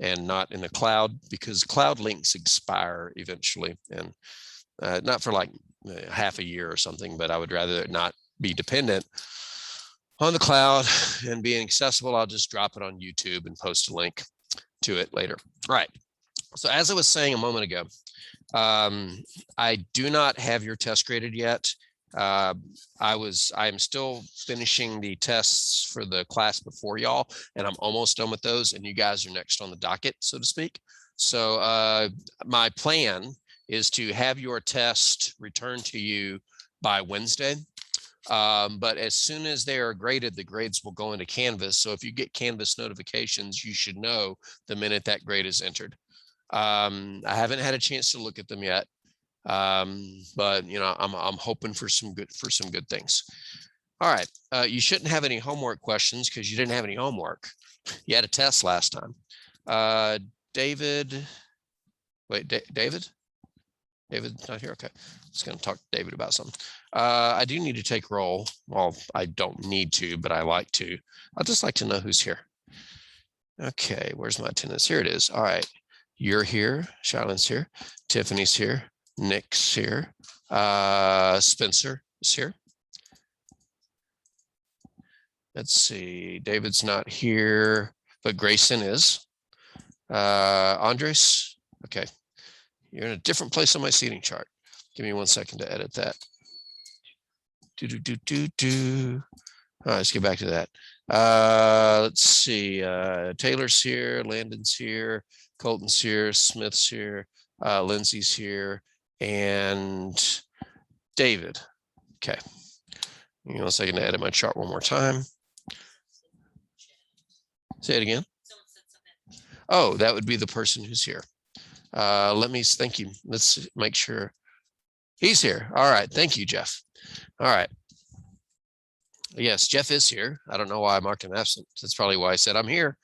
and not in the cloud, because cloud links expire eventually, and not for like half a year or something, but I would rather it not be dependent on the cloud and being accessible. I'll just drop it on YouTube and post a link to it later. All right. So as I was saying a moment ago, I do not have your test graded yet. I am still finishing the tests for the class before y'all, and I'm almost done with those, and you guys are next on the docket, so to speak. So my plan is to have your test returned to you by Wednesday. But as soon as they are graded, the grades will go into Canvas. So if you get Canvas notifications, you should know the minute that grade is entered. I haven't had a chance to look at them yet, but you know, I'm hoping for some good things. All right, you shouldn't have any homework questions because you didn't have any homework. You had a test last time. David, wait, David's not here. Okay, just gonna talk to David about something. I do need to take roll. Well, I don't need to, but I like to. I'd just like to know who's here. Okay, where's my attendance? Here it is. All right. You're here, Shylon's here, Tiffany's here, Nick's here, Spencer is here. Let's see, David's not here, but Grayson is. Andres, okay. You're in a different place on my seating chart. Give me 1 second to edit that. All right, let's get back to that. Let's see, Taylor's here, Landon's here, Colton's here, Smith's here, Lindsay's here, and David. Okay. Give me 1 second to edit my chart one more time. Say it again. Oh, that would be the person who's here. Thank you. Let's make sure he's here. All right. Thank you, Jeff. All right. Yes, Jeff is here. I don't know why I marked him absent. That's probably why I said I'm here.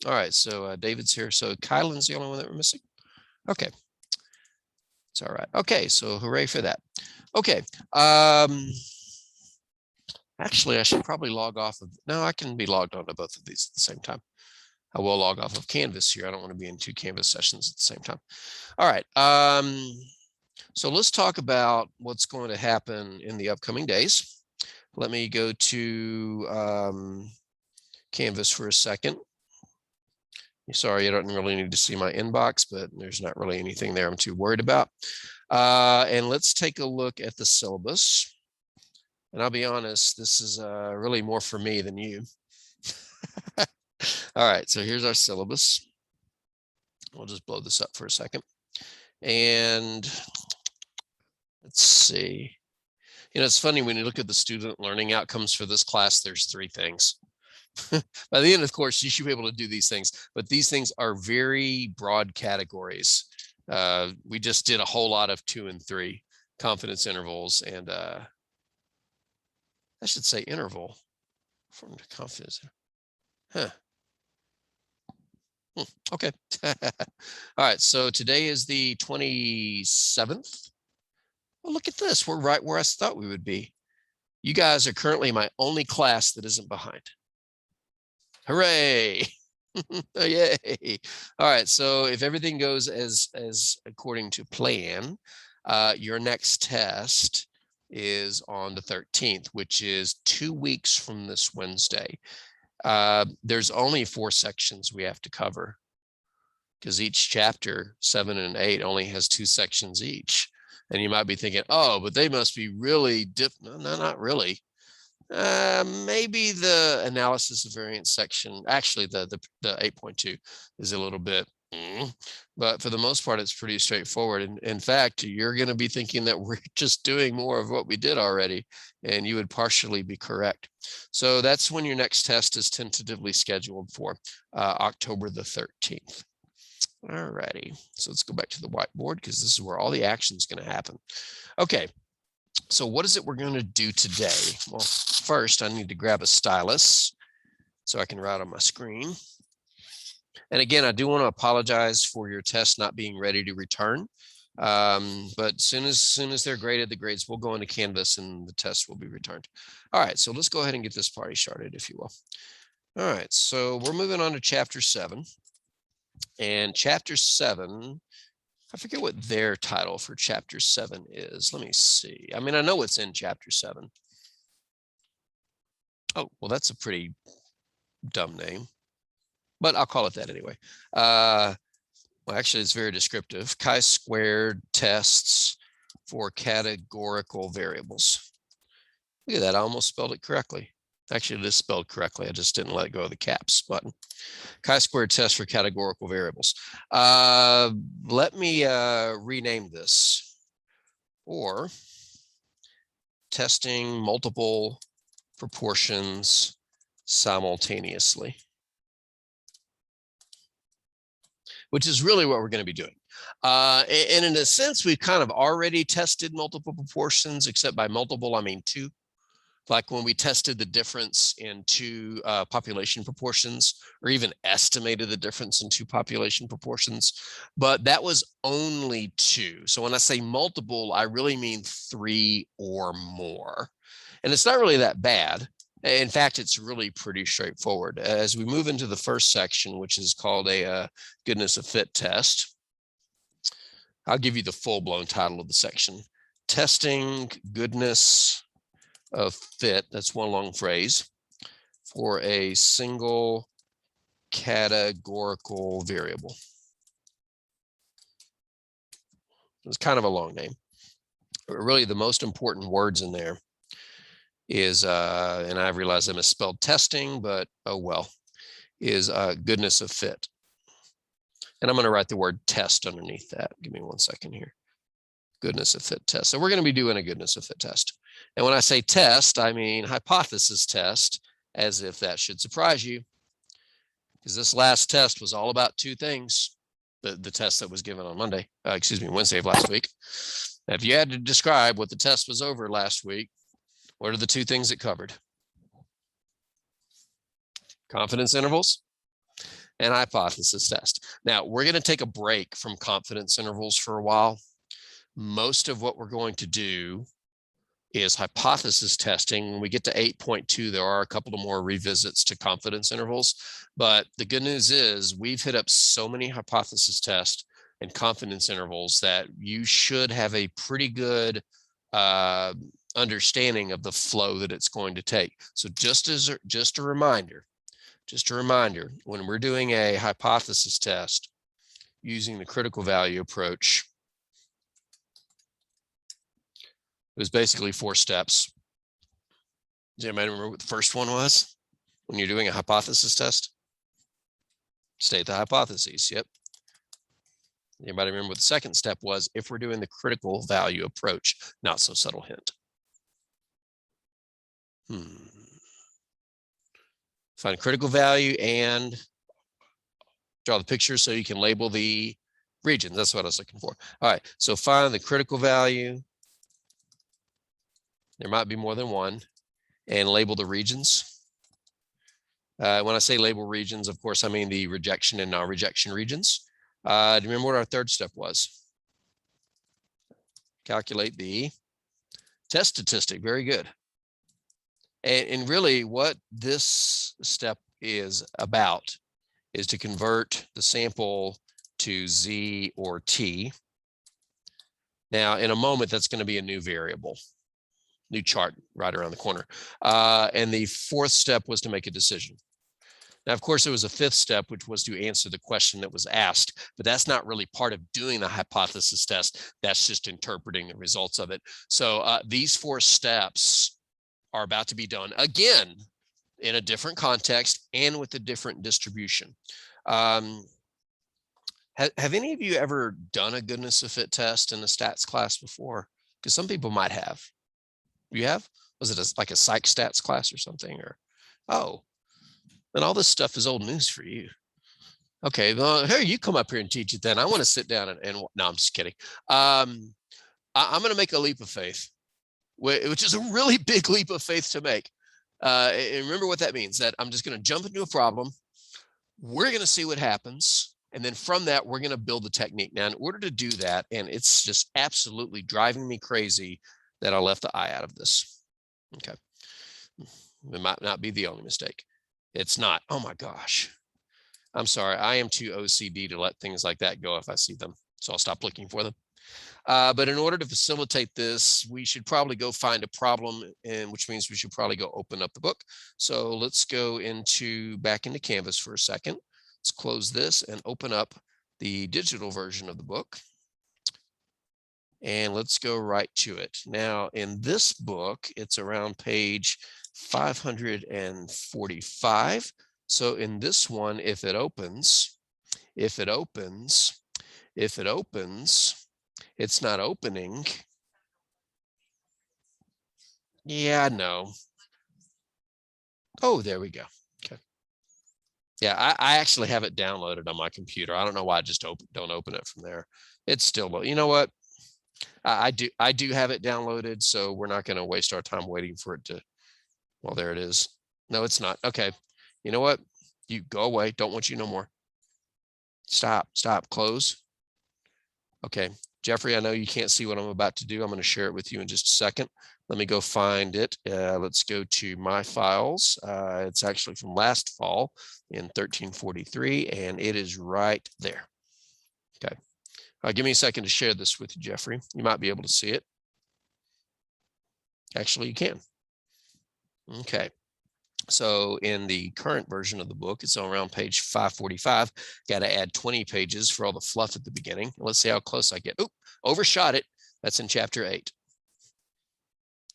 All right, so David's here. So Kylan's the only one that we're missing. Okay, it's all right. Okay, so hooray for that. Okay, actually, I should probably log off of. No, I can be logged on to both of these at the same time. I will log off of Canvas here. I don't want to be in 2 Canvas sessions at the same time. All right. So let's talk about what's going to happen in the upcoming days. Let me go to Canvas for a second. Sorry, I don't really need to see my inbox, but there's not really anything there I'm too worried about. And let's take a look at the syllabus. And I'll be honest, this is really more for me than you. All right, so here's our syllabus. We'll just blow this up for a second. And let's see. You know, it's funny when you look at the student learning outcomes for this class, there's 3 things. By the end of the course, you should be able to do these things, but these things are very broad categories. We just did a whole lot of 2 and 3 confidence intervals, and I should say interval from the confidence. Huh. Okay. All right. So today is the 27th. Well, look at this. We're right where I thought we would be. You guys are currently my only class that isn't behind. Hooray. Yay. All right. So if everything goes as according to plan, your next test is on the 13th, which is 2 weeks from this Wednesday. There's only 4 sections we have to cover because each chapter, 7 and 8, only has 2 sections each. And you might be thinking, oh, but they must be really no, not really. Maybe the analysis of variance section, actually the 8.2 is a little bit, but for the most part, it's pretty straightforward. And in fact, you're going to be thinking that we're just doing more of what we did already, and you would partially be correct. So that's when your next test is tentatively scheduled for October the 13th. All righty, so let's go back to the whiteboard because this is where all the action is going to happen. Okay, so what is it we're going to do today? Well, first I need to grab a stylus so I can write on my screen. And again, I do want to apologize for your test not being ready to return. But soon as they're graded, the grades will go into Canvas and the test will be returned. All right, so let's go ahead and get this party started, if you will. All right, so we're moving on to chapter 7. And chapter 7, I forget what their title for chapter 7 is. Let me see. I mean, I know what's in chapter 7. Oh, well, that's a pretty dumb name, but I'll call it that anyway. Well, actually, it's very descriptive. Chi-squared tests for categorical variables. Look at that. I almost spelled it correctly. Actually, it is spelled correctly. I just didn't let go of the caps button. Chi-squared test for categorical variables. Let me rename this, or testing multiple proportions simultaneously, which is really what we're going to be doing. And in a sense, we've kind of already tested multiple proportions, except by multiple, I mean 2. Like when we tested the difference in 2 population proportions, or even estimated the difference in 2 population proportions, but that was only 2. So when I say multiple, I really mean 3 or more. And it's not really that bad. In fact, it's really pretty straightforward. As we move into the first section, which is called a goodness of fit test, I'll give you the full-blown title of the section: Testing Goodness of Fit, that's one long phrase, for a single categorical variable. It's kind of a long name. But really, the most important words in there is, and I realize I misspelled testing, but oh well, is goodness of fit. And I'm going to write the word test underneath that. Give me one second here. Goodness of fit test. So we're going to be doing a goodness of fit test. And when I say test, I mean hypothesis test, as if that should surprise you, because this last test was all about 2 things. The test that was given on Wednesday of last week. Now, if you had to describe what the test was over last week, what are the 2 things it covered? Confidence intervals and hypothesis test. Now, we're going to take a break from confidence intervals for a while. Most of what we're going to do is hypothesis testing. When we get to 8.2, there are a couple of more revisits to confidence intervals. But the good news is we've hit up so many hypothesis tests and confidence intervals that you should have a pretty good understanding of the flow that it's going to take. So just a reminder, when we're doing a hypothesis test using the critical value approach, it was basically 4 steps. Does anybody remember what the first one was when you're doing a hypothesis test? State the hypotheses. Yep. Anybody remember what the second step was if we're doing the critical value approach? Not so subtle hint. Find critical value and draw the picture so you can label the regions. That's what I was looking for. All right, so find the critical value. There might be more than one, and label the regions. When I say label regions, of course, I mean the rejection and non-rejection regions. Do you remember what our third step was? Calculate the test statistic. Very good. And really what this step is about is to convert the sample to Z or T. Now, in a moment, that's going to be a new variable, new chart right around the corner. And the 4th step was to make a decision. Now, of course, there was a 5th step, which was to answer the question that was asked, but that's not really part of doing the hypothesis test. That's just interpreting the results of it. So these 4 steps are about to be done again in a different context and with a different distribution. Have any of you ever done a goodness of fit test in a stats class before? Because some people might have. You have? Was it like a psych stats class or something? Or, oh, then all this stuff is old news for you. Okay, well, here, you come up here and teach it then. I want to sit down and no, I'm just kidding. I'm going to make a leap of faith, which is a really big leap of faith to make. And remember what that means, that I'm just going to jump into a problem. We're going to see what happens. And then from that, we're going to build the technique. Now, in order to do that, and it's just absolutely driving me crazy that I left the I out of this. Okay. It might not be the only mistake. It's not. Oh my gosh. I'm sorry. I am too OCD to let things like that go if I see them. So I'll stop looking for them. But in order to facilitate this, we should probably go find a problem, and which means we should probably go open up the book. So let's go back into Canvas for a second. Let's close this and open up the digital version of the book. And let's go right to it. Now, in this book, it's around page 545. So in this one, if it opens, it's not opening. Yeah, no. Oh, there we go. Okay. Yeah, I actually have it downloaded on my computer. I don't know why I just don't open it from there. It's still, you know what? I do have it downloaded, so we're not going to waste our time waiting for it to, well, there it is. No, it's not. Okay. You know what? You go away. Don't want you no more. Stop, close. Okay. Jeffrey, I know you can't see what I'm about to do. I'm going to share it with you in just a second. Let me go find it. Let's go to my files. It's actually from last fall in 1343, and it is right there. Okay. Give me a second to share this with you, Jeffrey. You might be able to see it. Actually, you can. Okay. So in the current version of the book, it's around page 545. Got to add 20 pages for all the fluff at the beginning. Let's see how close I get. Oh, overshot it. That's in chapter 8.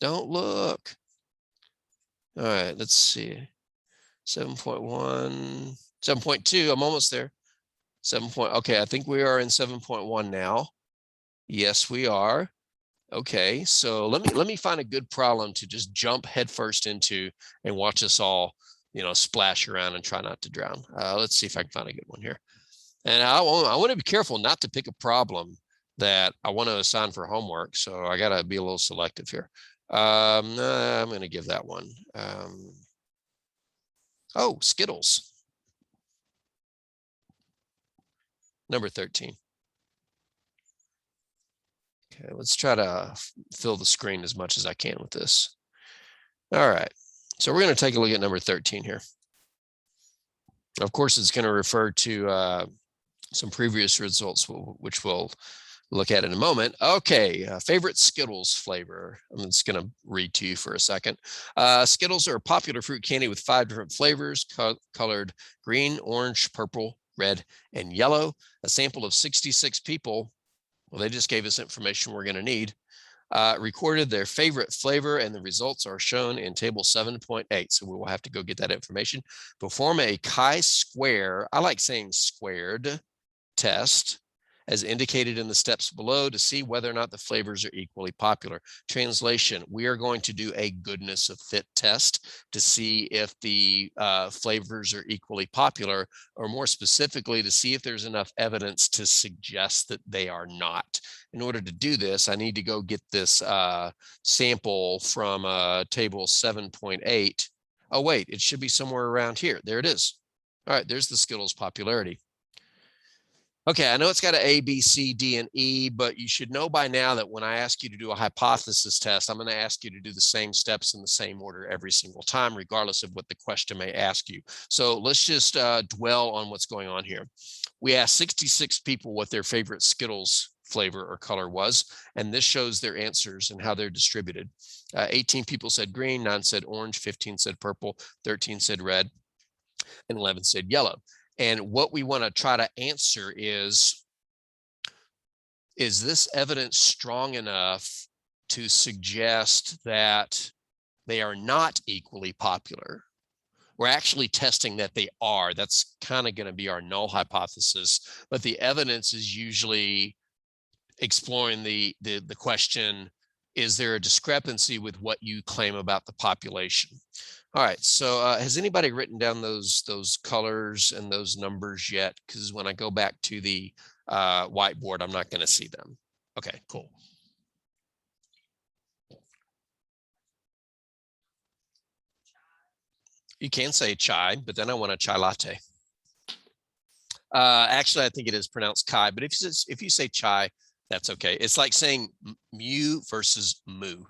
Don't look. All right, let's see. 7.1, 7.2. I'm almost there. 7. Okay, I think we are in 7.1 now. Yes, we are. Okay, so let me find a good problem to just jump headfirst into and watch us all, splash around and try not to drown. Let's see if I can find a good one here. And I want to be careful not to pick a problem that I want to assign for homework. So I got to be a little selective here. I'm going to give that one. Oh, Skittles. Number 13. Okay, let's try to fill the screen as much as I can with this. All right, so we're going to take a look at number 13 here. Of course, it's going to refer to some previous results, which we'll look at in a moment. Okay, favorite Skittles flavor. I'm just going to read to you for a second. Skittles are a popular fruit candy with 5 different flavors, colored green, orange, purple, red, and yellow. A sample of 66 people, well, they just gave us information we're going to need, recorded their favorite flavor, and the results are shown in table 7.8. So we will have to go get that information. Perform a chi-square, I like saying squared, test as indicated in the steps below to see whether or not the flavors are equally popular. Translation, we are going to do a goodness of fit test to see if the flavors are equally popular, or more specifically, to see if there's enough evidence to suggest that they are not. In order to do this, I need to go get this sample from table 7.8. Oh, wait, it should be somewhere around here. There it is. All right, there's the Skittles popularity. Okay, I know it's got an A, B, C, D, and E, but you should know by now that when I ask you to do a hypothesis test, I'm going to ask you to do the same steps in the same order every single time, regardless of what the question may ask you. So let's just dwell on what's going on here. We asked 66 people what their favorite Skittles flavor or color was, and this shows their answers and how they're distributed. 18 people said green, 9 said orange, 15 said purple, 13 said red, and 11 said yellow. And what we want to try to answer is this evidence strong enough to suggest that they are not equally popular? We're actually testing that they are. That's kind of going to be our null hypothesis. But the evidence is usually exploring the question, is there a discrepancy with what you claim about the population? All right, so has anybody written down those colors and those numbers yet? Because when I go back to the whiteboard, I'm not going to see them. Okay, cool. You can say chai, but then I want a chai latte. Actually, I think it is pronounced kai, but if you say chai, that's okay. It's like saying mu versus moo.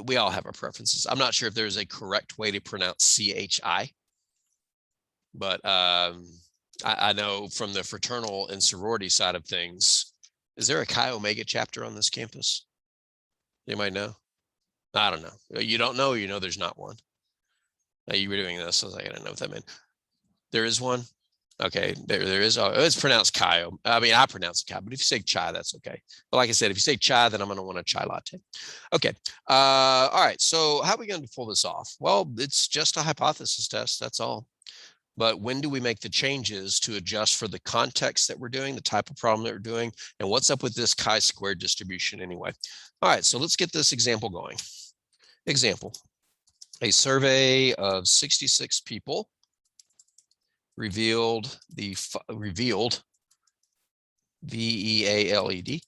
we all have our preferences. I'm not sure if there's a correct way to pronounce CHI, but I know from the fraternal and sorority side of things, is there a Chi Omega chapter on this campus? You might know. I don't know. You don't know, you know there's not one. You were doing this, I was like, I don't know what that meant. There is one. Okay, there is. Oh, it's pronounced Chi. I mean, I pronounce it Chi, but if you say Chai, that's okay. But like I said, if you say Chai, then I'm going to want a chai latte. Okay. All right. So how are we going to pull this off? Well, it's just a hypothesis test. That's all. But when do we make the changes to adjust for the context that we're doing, the type of problem that we're doing, and what's up with this chi-squared distribution anyway? All right. So let's get this example going. Example: a survey of 66 people revealed VEALED the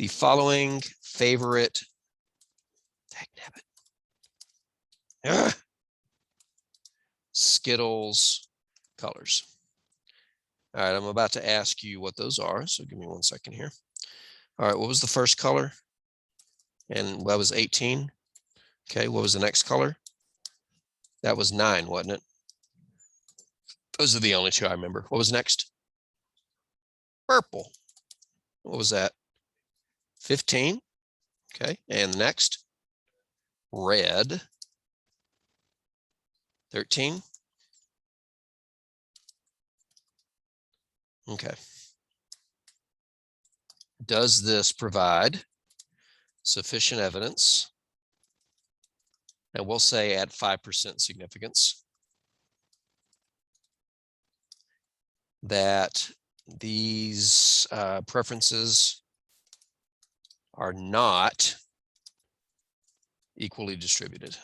following favorite Skittles colors. All right, I'm about to ask you what those are, so give me 1 second here. All right, what was the first color? And that was 18. Okay, what was the next color? That was 9, wasn't it? Those are the only two I remember. What was next? Purple. What was that? 15. Okay, and next? Red. 13. Okay. Does this provide sufficient evidence? And we'll say at 5% significance that these preferences are not equally distributed.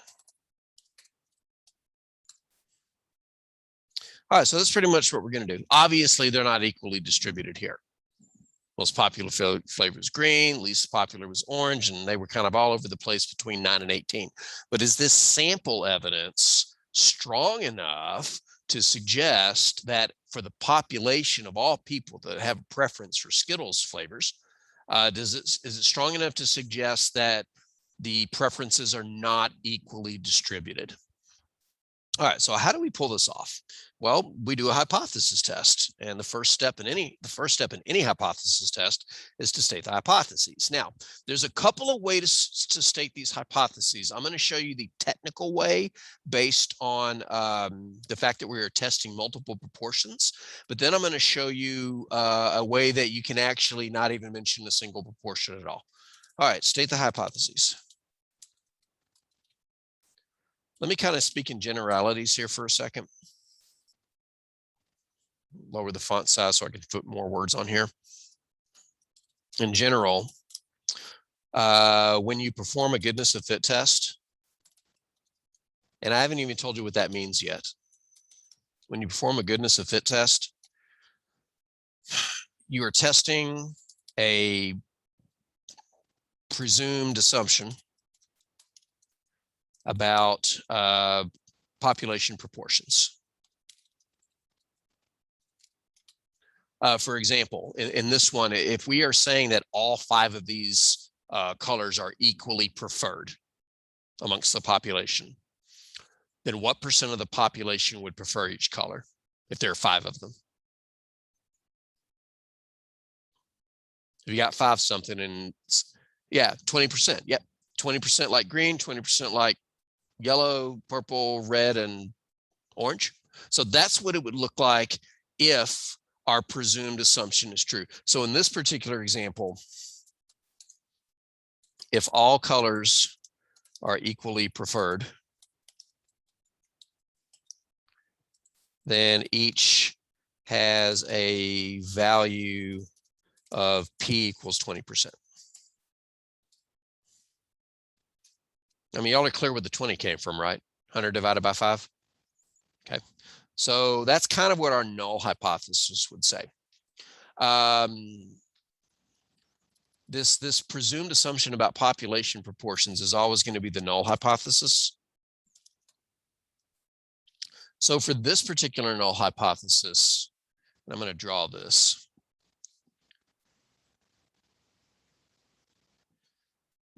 All right, so that's pretty much what we're going to do. Obviously, they're not equally distributed here. Most popular flavor was green, least popular was orange, and they were kind of all over the place between 9 and 18. But is this sample evidence strong enough to suggest that for the population of all people that have a preference for Skittles flavors, is it strong enough to suggest that the preferences are not equally distributed? All right, so how do we pull this off? Well, we do a hypothesis test, and the first step in any hypothesis test is to state the hypotheses. Now, there's a couple of ways to state these hypotheses. I'm going to show you the technical way based on the fact that we are testing multiple proportions, but then I'm going to show you a way that you can actually not even mention a single proportion at all. All right, state the hypotheses. Let me kind of speak in generalities here for a second. Lower the font size so I can put more words on here. In general, when you perform a goodness of fit test, and I haven't even told you what that means yet. When you perform a goodness of fit test, you are testing a presumed assumption about population proportions. For example, in this one, if we are saying that all 5 of these colors are equally preferred amongst the population, then what percent of the population would prefer each color if there are 5 of them? If you got 5 something, and yeah, 20%. Yep, 20% like green, 20% like yellow, purple, red, and orange. So that's what it would look like if our presumed assumption is true. So in this particular example, if all colors are equally preferred, then each has a value of P equals 20%. I mean, y'all are clear where the 20 came from, right? 100 divided by 5. Okay. So that's kind of what our null hypothesis would say. This presumed assumption about population proportions is always going to be the null hypothesis. So for this particular null hypothesis, and I'm going to draw this.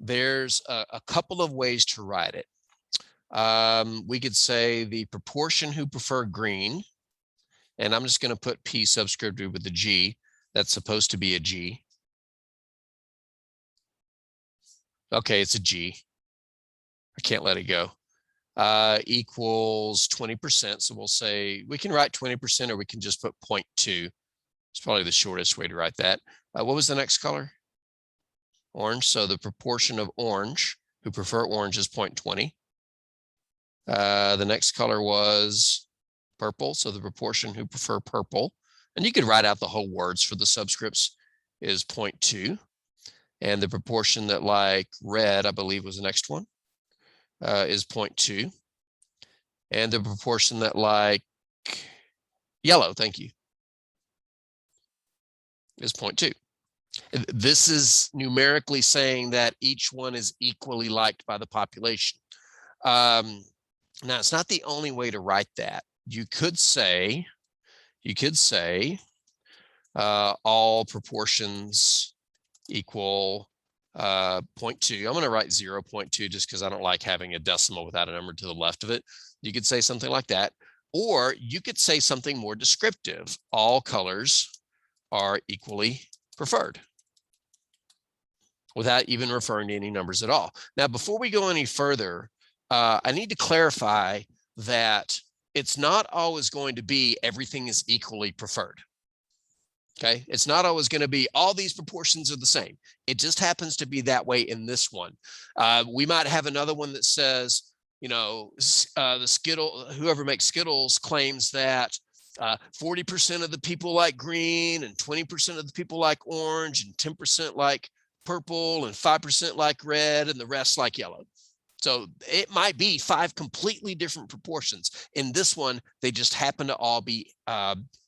there's a couple of ways to write it. We could say the proportion who prefer green, and I'm just going to put P subscripted with the G. That's supposed to be a G. Okay, it's a G. I can't let it go. Equals 20%. So we'll say we can write 20%, or we can just put 0.2. It's probably the shortest way to write that. What was the next color? Orange. So the proportion of orange who prefer orange is 0.20. The next color was purple. So the proportion who prefer purple, and you could write out the whole words for the subscripts, is 0.2. And the proportion that like red, I believe was the next one, is 0.2. And the proportion that like yellow, thank you, is 0.2. This is numerically saying that each one is equally liked by the population. Now, it's not the only way to write that. You could say all proportions equal 0.2. I'm going to write 0.2 just because I don't like having a decimal without a number to the left of it. You could say something like that, or you could say something more descriptive. All colors are equally preferred, without even referring to any numbers at all. Now, before we go any further, I need to clarify that it's not always going to be everything is equally preferred. Okay, it's not always going to be all these proportions are the same. It just happens to be that way in this one. We might have another one that says, you know, the Skittle, whoever makes Skittles claims that 40% of the people like green, and 20% of the people like orange, and 10% like purple, and 5% like red, and the rest like yellow. So it might be 5 completely different proportions. In this one, they just happen to all be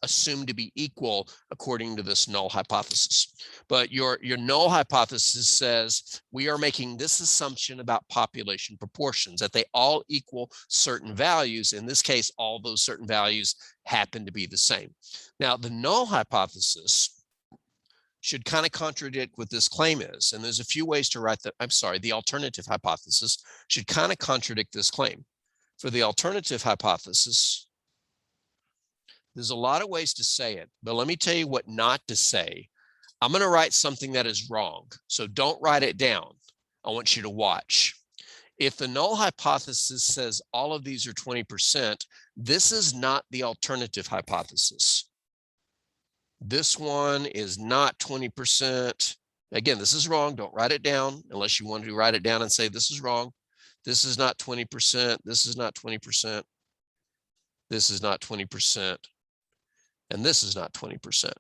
assumed to be equal according to this null hypothesis. But your null hypothesis says we are making this assumption about population proportions, that they all equal certain values. In this case, all those certain values happen to be the same. Now, the null hypothesis should kind of contradict what this claim is. And there's a few ways to write that. I'm sorry, the alternative hypothesis should kind of contradict this claim. For the alternative hypothesis, there's a lot of ways to say it, but let me tell you what not to say. I'm going to write something that is wrong. So don't write it down. I want you to watch. If the null hypothesis says all of these are 20%, this is not the alternative hypothesis. This one is not 20%. Again, this is wrong. Don't write it down unless you want to write it down and say this is wrong. This is not 20%. This is not 20%. This is not 20%. And this is not 20%.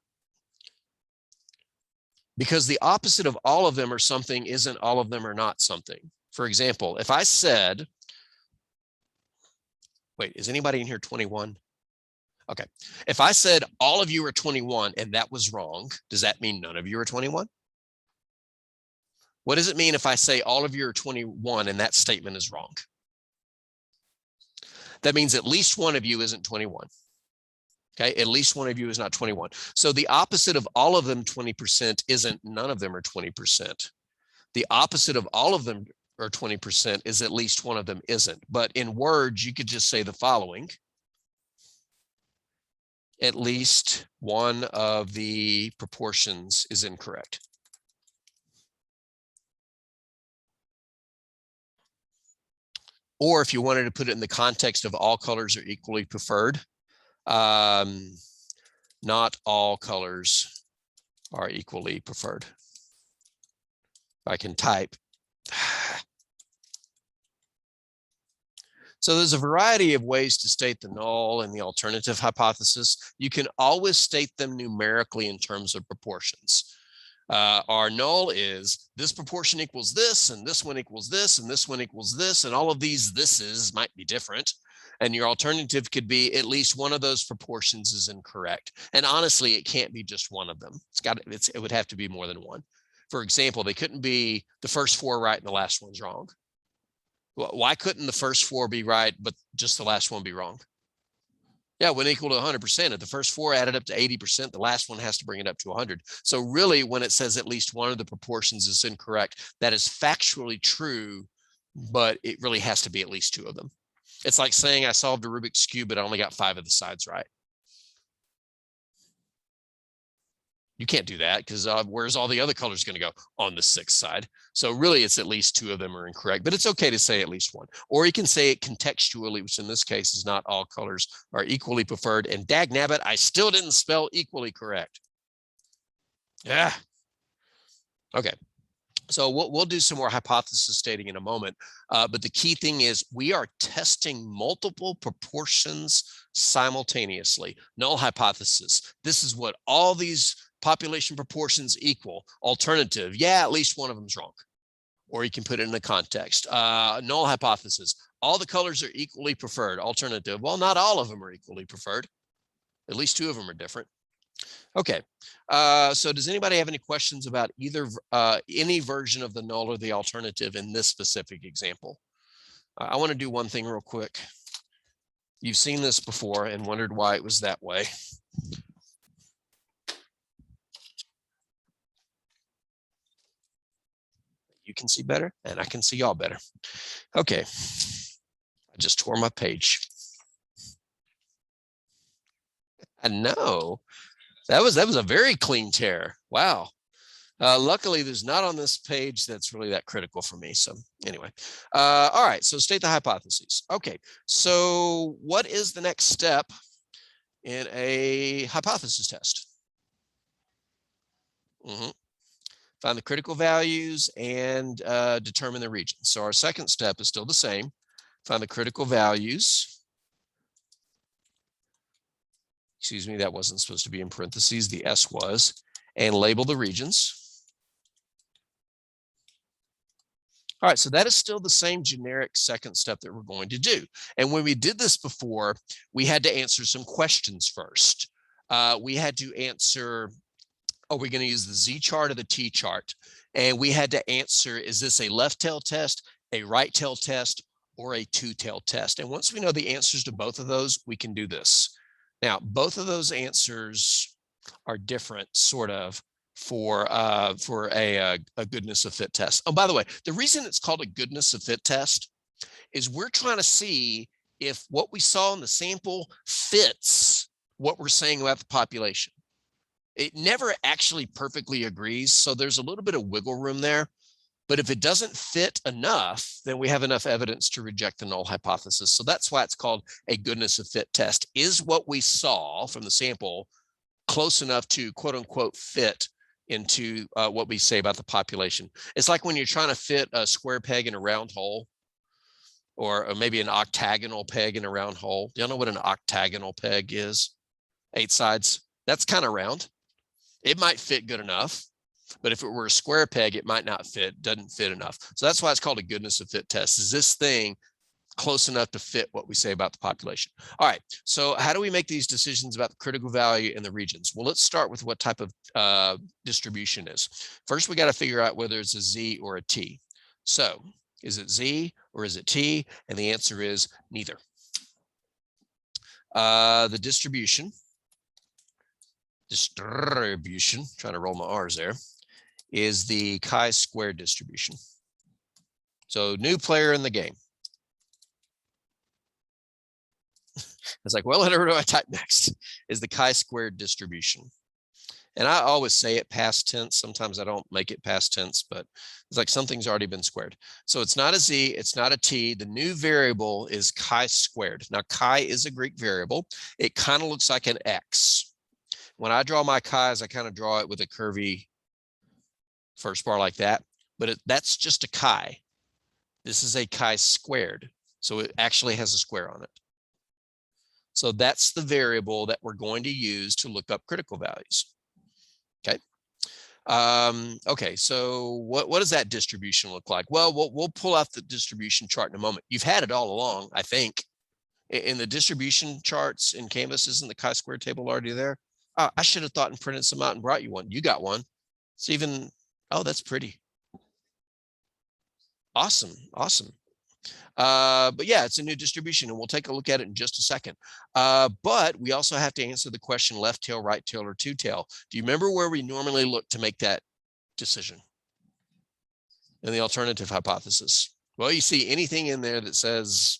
Because the opposite of all of them are something isn't all of them are not something. For example, if I said, wait, is anybody in here 21? Okay, if I said all of you are 21 and that was wrong, does that mean none of you are 21? What does it mean if I say all of you are 21 and that statement is wrong? That means at least one of you isn't 21. Okay, at least one of you is not 21. So the opposite of all of them 20% isn't none of them are 20%. The opposite of all of them are 20% is at least one of them isn't. But in words, you could just say the following. At least one of the proportions is incorrect. Or if you wanted to put it in the context of all colors are equally preferred, not all colors are equally preferred. I can type. So there's a variety of ways to state the null and the alternative hypothesis. You can always state them numerically in terms of proportions. Our null is this proportion equals this, and this one equals this, and this one equals this, and all of these thises might be different. And your alternative could be at least one of those proportions is incorrect. And honestly, it can't be just one of them. It would have to be more than one. For example, they couldn't be the first 4 right and the last one's wrong. Why couldn't the first 4 be right, but just the last one be wrong? Yeah, when equal to 100%. If the first four added up to 80%, the last one has to bring it up to 100. So really, when it says at least one of the proportions is incorrect, that is factually true, but it really has to be at least two of them. It's like saying I solved a Rubik's Cube, but I only got 5 of the sides right. You can't do that because where's all the other colors going to go? On the 6th side. So really, it's at least 2 of them are incorrect, but it's okay to say at least one. Or you can say it contextually, which in this case is not all colors are equally preferred. And dag nabbit, I still didn't spell equally correct. Yeah. Okay. So we'll do some more hypothesis stating in a moment. But the key thing is we are testing multiple proportions simultaneously. Null hypothesis. This is what all these population proportions equal. Alternative. Yeah, at least one of them is wrong. Or you can put it in the context. Null hypothesis. All the colors are equally preferred. Alternative. Well, not all of them are equally preferred. At least 2 of them are different. Okay, so does anybody have any questions about either any version of the null or the alternative in this specific example? I want to do one thing real quick. You've seen this before and wondered why it was that way. You can see better and I can see y'all better. Okay, I just tore my page. I know. That was a very clean tear. Wow. Luckily, there's not on this page that's really that critical for me. So anyway, all right. So state the hypotheses. Okay. So what is the next step in a hypothesis test? Find the critical values and determine the region. So our second step is still the same. Find the critical values. Excuse me, that wasn't supposed to be in parentheses. The S was. And label the regions. All right, so that is still the same generic second step that we're going to do. And when we did this before, we had to answer some questions first. We had to answer, are we going to use the Z chart or the T chart? And we had to answer, is this a left tail test, a right tail test, or a two tail test? And once we know the answers to both of those, we can do this. Now, both of those answers are different, sort of, for a goodness of fit test. Oh, by the way, the reason it's called a goodness of fit test is we're trying to see if what we saw in the sample fits what we're saying about the population. It never actually perfectly agrees, so there's a little bit of wiggle room there. But if it doesn't fit enough, then we have enough evidence to reject the null hypothesis. So that's why it's called a goodness of fit test. Is what we saw from the sample close enough to quote unquote fit into what we say about the population? It's like when you're trying to fit a square peg in a round hole, or maybe an octagonal peg in a round hole. Do you know what an octagonal peg is? 8 sides. That's kind of round. It might fit good enough, but if it were a square peg, it might not fit, doesn't fit enough. So that's why it's called a goodness of fit test. Is this thing close enough to fit what we say about the population? All right, so how do we make these decisions about the critical value and the regions? Well, let's start with what type of distribution is. First, we got to figure out whether it's a Z or a T. So is it Z or is it T? And the answer is neither. The distribution, trying to roll my R's there, is the chi-squared distribution. So new player in the game. It's like, well, whatever do I type next? Is the chi-squared distribution. And I always say it past tense. Sometimes I don't make it past tense, but it's like something's already been squared. So it's not a Z, it's not a T. The new variable is chi-squared. Now, chi is a Greek variable. It kind of looks like an X. When I draw my chi's, I kind of draw it with a curvy first bar like that, but that's just a chi. This is a chi-squared. So it actually has a square on it. So that's the variable that we're going to use to look up critical values. Okay. Okay, so what does that distribution look like? Well, we'll pull out the distribution chart in a moment. You've had it all along, I think. In the distribution charts in Canvas, isn't the chi-squared table already there? I should have thought and printed some out and brought you one. You got one. It's even, oh, that's pretty. Awesome, awesome. But yeah, it's a new distribution, and we'll take a look at it in just a second. But we also have to answer the question left tail, right tail, or two tail. Do you remember where we normally look to make that decision in the alternative hypothesis? Well, you see anything in there that says,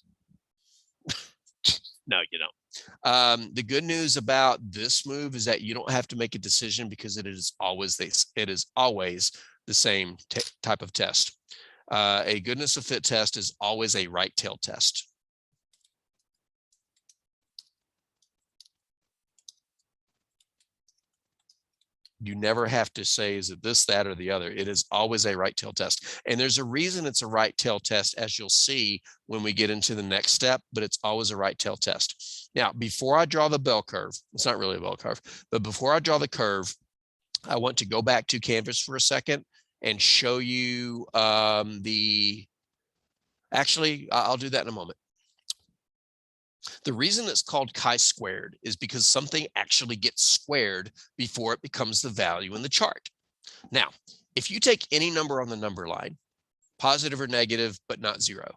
no, you don't. The good news about this move is that you don't have to make a decision because it is always the same type of test. A goodness of fit test is always a right tail test. You never have to say, is it this, that, or the other? It is always a right tail test. And there's a reason it's a right tail test, as you'll see when we get into the next step, but it's always a right tail test. Now, before I draw the bell curve, it's not really a bell curve, but before I draw the curve, I want to go back to Canvas for a second and show you actually, I'll do that in a moment. The reason it's called chi-squared is because something actually gets squared before it becomes the value in the chart. Now, if you take any number on the number line, positive or negative, but not zero,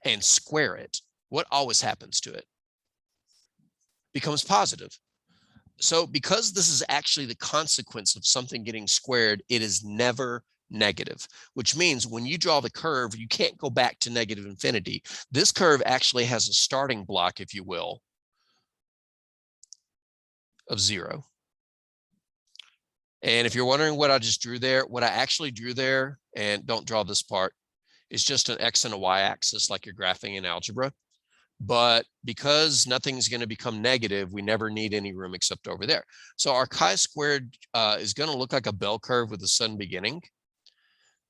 and square it, what always happens to it? Becomes positive. So because this is actually the consequence of something getting squared, it is never negative, which means when you draw the curve, you can't go back to negative infinity. This curve actually has a starting block, if you will, of zero. And if you're wondering what I just drew there, what I actually drew there, and don't draw this part, is just an X and a Y axis like you're graphing in algebra. But because nothing's going to become negative, we never need any room except over there. So our chi-squared is going to look like a bell curve with a sudden beginning.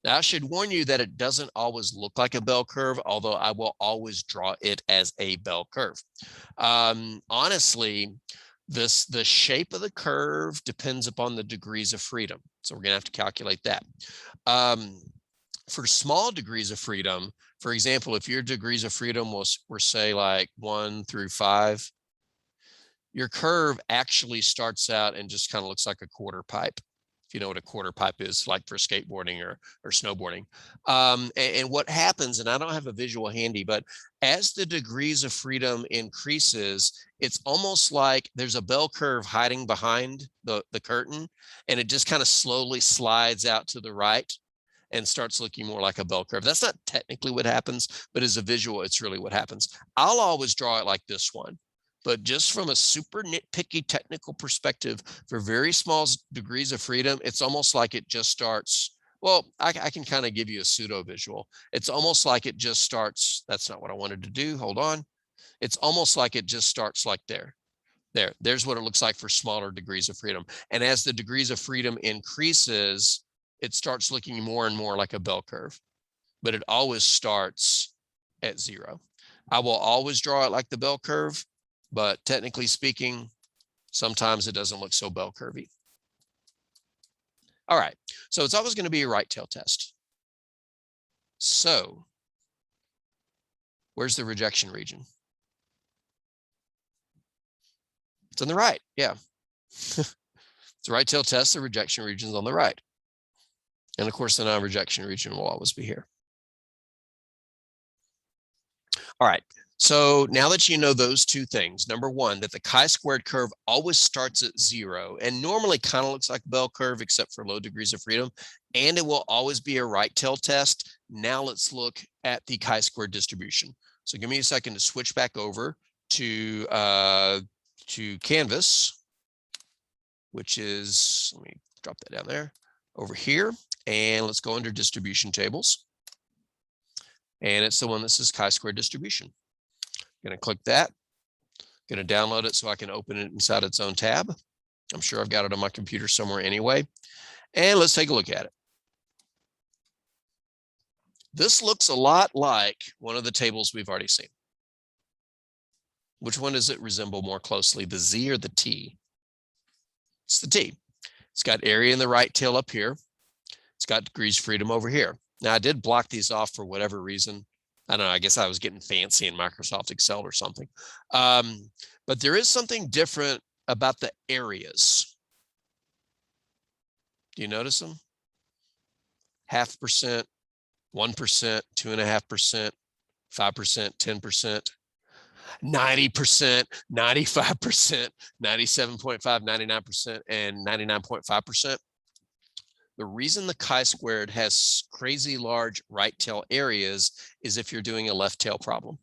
Now, I should warn you that it doesn't always look like a bell curve, although I will always draw it as a bell curve. Honestly, the shape of the curve depends upon the degrees of freedom. So we're going to have to calculate that. For small degrees of freedom, for example, if your degrees of freedom were say like 1 through 5, your curve actually starts out and just kind of looks like a quarter pipe. If you know what a quarter pipe is, like for skateboarding or snowboarding. And what happens, and I don't have a visual handy, but as the degrees of freedom increases, it's almost like there's a bell curve hiding behind the curtain, and it just kind of slowly slides out to the right and starts looking more like a bell curve. That's not technically what happens, but as a visual, it's really what happens. I'll always draw it like this one. But just from a super nitpicky technical perspective, for very small degrees of freedom, it's almost like it just starts. Well, I can kind of give you a pseudo visual. It's almost like it just starts. That's not what I wanted to do. Hold on. It's almost like it just starts like there. There's what it looks like for smaller degrees of freedom. And as the degrees of freedom increases, it starts looking more and more like a bell curve. But it always starts at 0. I will always draw it like the bell curve, but technically speaking, sometimes it doesn't look so bell curvy. All right, so it's always going to be a right tail test. So where's the rejection region? It's on the right, yeah. It's a right tail test, the rejection region is on the right. And of course, the non-rejection region will always be here. All right, so now that you know those two things, number one, that the chi-squared curve always starts at 0 and normally kind of looks like a bell curve except for low degrees of freedom, and it will always be a right tail test. Now let's look at the chi-squared distribution. So give me a second to switch back over to Canvas, which is, let me drop that down there, over here, and let's go under distribution tables. And it's the one that says chi-squared distribution. I'm going to click that. I'm going to download it so I can open it inside its own tab. I'm sure I've got it on my computer somewhere anyway. And let's take a look at it. This looks a lot like one of the tables we've already seen. Which one does it resemble more closely, the Z or the T? It's the T. It's got area in the right tail up here. It's got degrees of freedom over here. Now, I did block these off for whatever reason. I don't know, I guess I was getting fancy in Microsoft Excel or something. But there is something different about the areas. Do you notice them? 0.5%, 1%, 2.5%. 5%, 10%, 90%, 95%, 97.5, 99%, and 99.5%. The reason the chi-squared has crazy large right tail areas is if you're doing a left tail problem,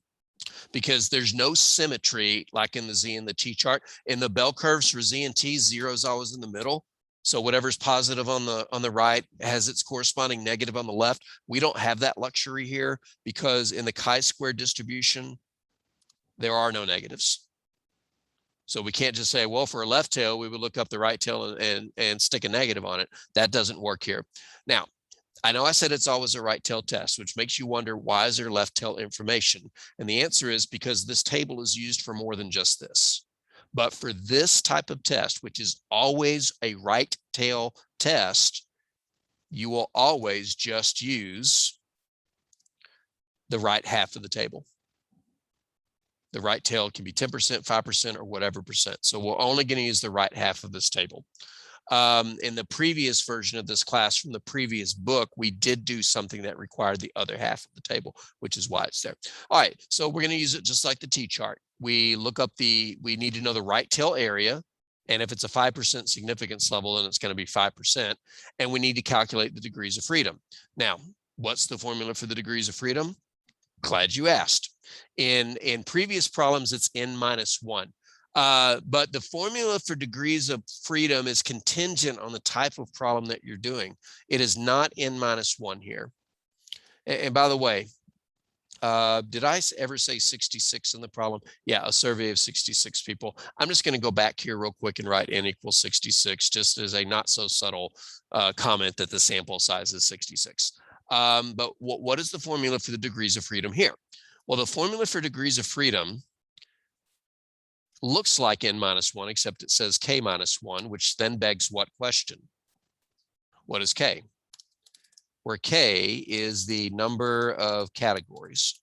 because there's no symmetry like in the Z and the T chart. In the bell curves for Z and T, 0 is always in the middle. So whatever's positive on the right has its corresponding negative on the left. We don't have that luxury here because in the chi-square distribution, there are no negatives. So we can't just say, well, for a left tail, we would look up the right tail and stick a negative on it. That doesn't work here. Now, I know I said it's always a right tail test, which makes you wonder, why is there left tail information? And the answer is because this table is used for more than just this. But for this type of test, which is always a right tail test, you will always just use the right half of the table. The right tail can be 10%, 5%, or whatever percent. So we're only going to use the right half of this table. In the previous version of this class from the previous book, we did do something that required the other half of the table, which is why it's there. All right, so we're going to use it just like the T-chart. We look up we need to know the right tail area. And if it's a 5% significance level, then it's going to be 5%. And we need to calculate the degrees of freedom. Now, what's the formula for the degrees of freedom? Glad you asked. In previous problems, it's n-1. But the formula for degrees of freedom is contingent on the type of problem that you're doing. It is not n-1 here. And by the way, did I ever say 66 in the problem? Yeah, a survey of 66 people. I'm just going to go back here real quick and write n equals 66, just as a not so subtle comment that the sample size is 66. But what is the formula for the degrees of freedom here? Well, the formula for degrees of freedom looks like n-1, except it says k-1, which then begs what question? What is k? Where k is the number of categories.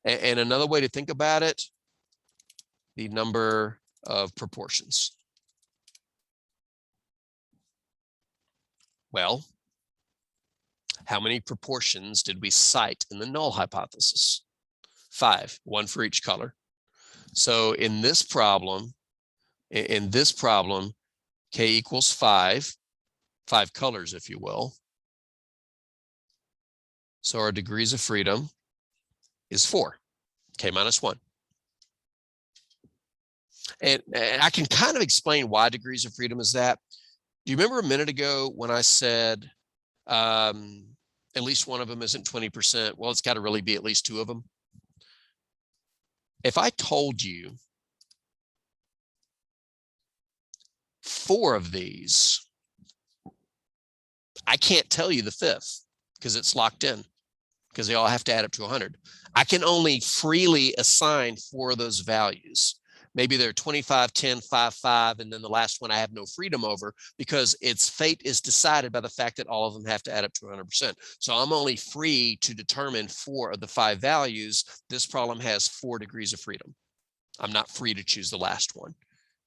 And another way to think about it, the number of proportions. Well, how many proportions did we cite in the null hypothesis? 5, 1 for each color. So in this problem, k equals 5 colors, if you will. So our degrees of freedom is 4, k-1. And I can kind of explain why degrees of freedom is that. Do you remember a minute ago when I said at least one of them isn't 20%? Well, it's got to really be at least 2 of them. If I told you 4 of these, I can't tell you the 5th because it's locked in, because they all have to add up to 100. I can only freely assign 4 of those values. Maybe they're 25, 10, 5, 5, and then the last one I have no freedom over because its fate is decided by the fact that all of them have to add up to 100%. So I'm only free to determine 4 of the 5 values. This problem has 4 degrees of freedom. I'm not free to choose the last one.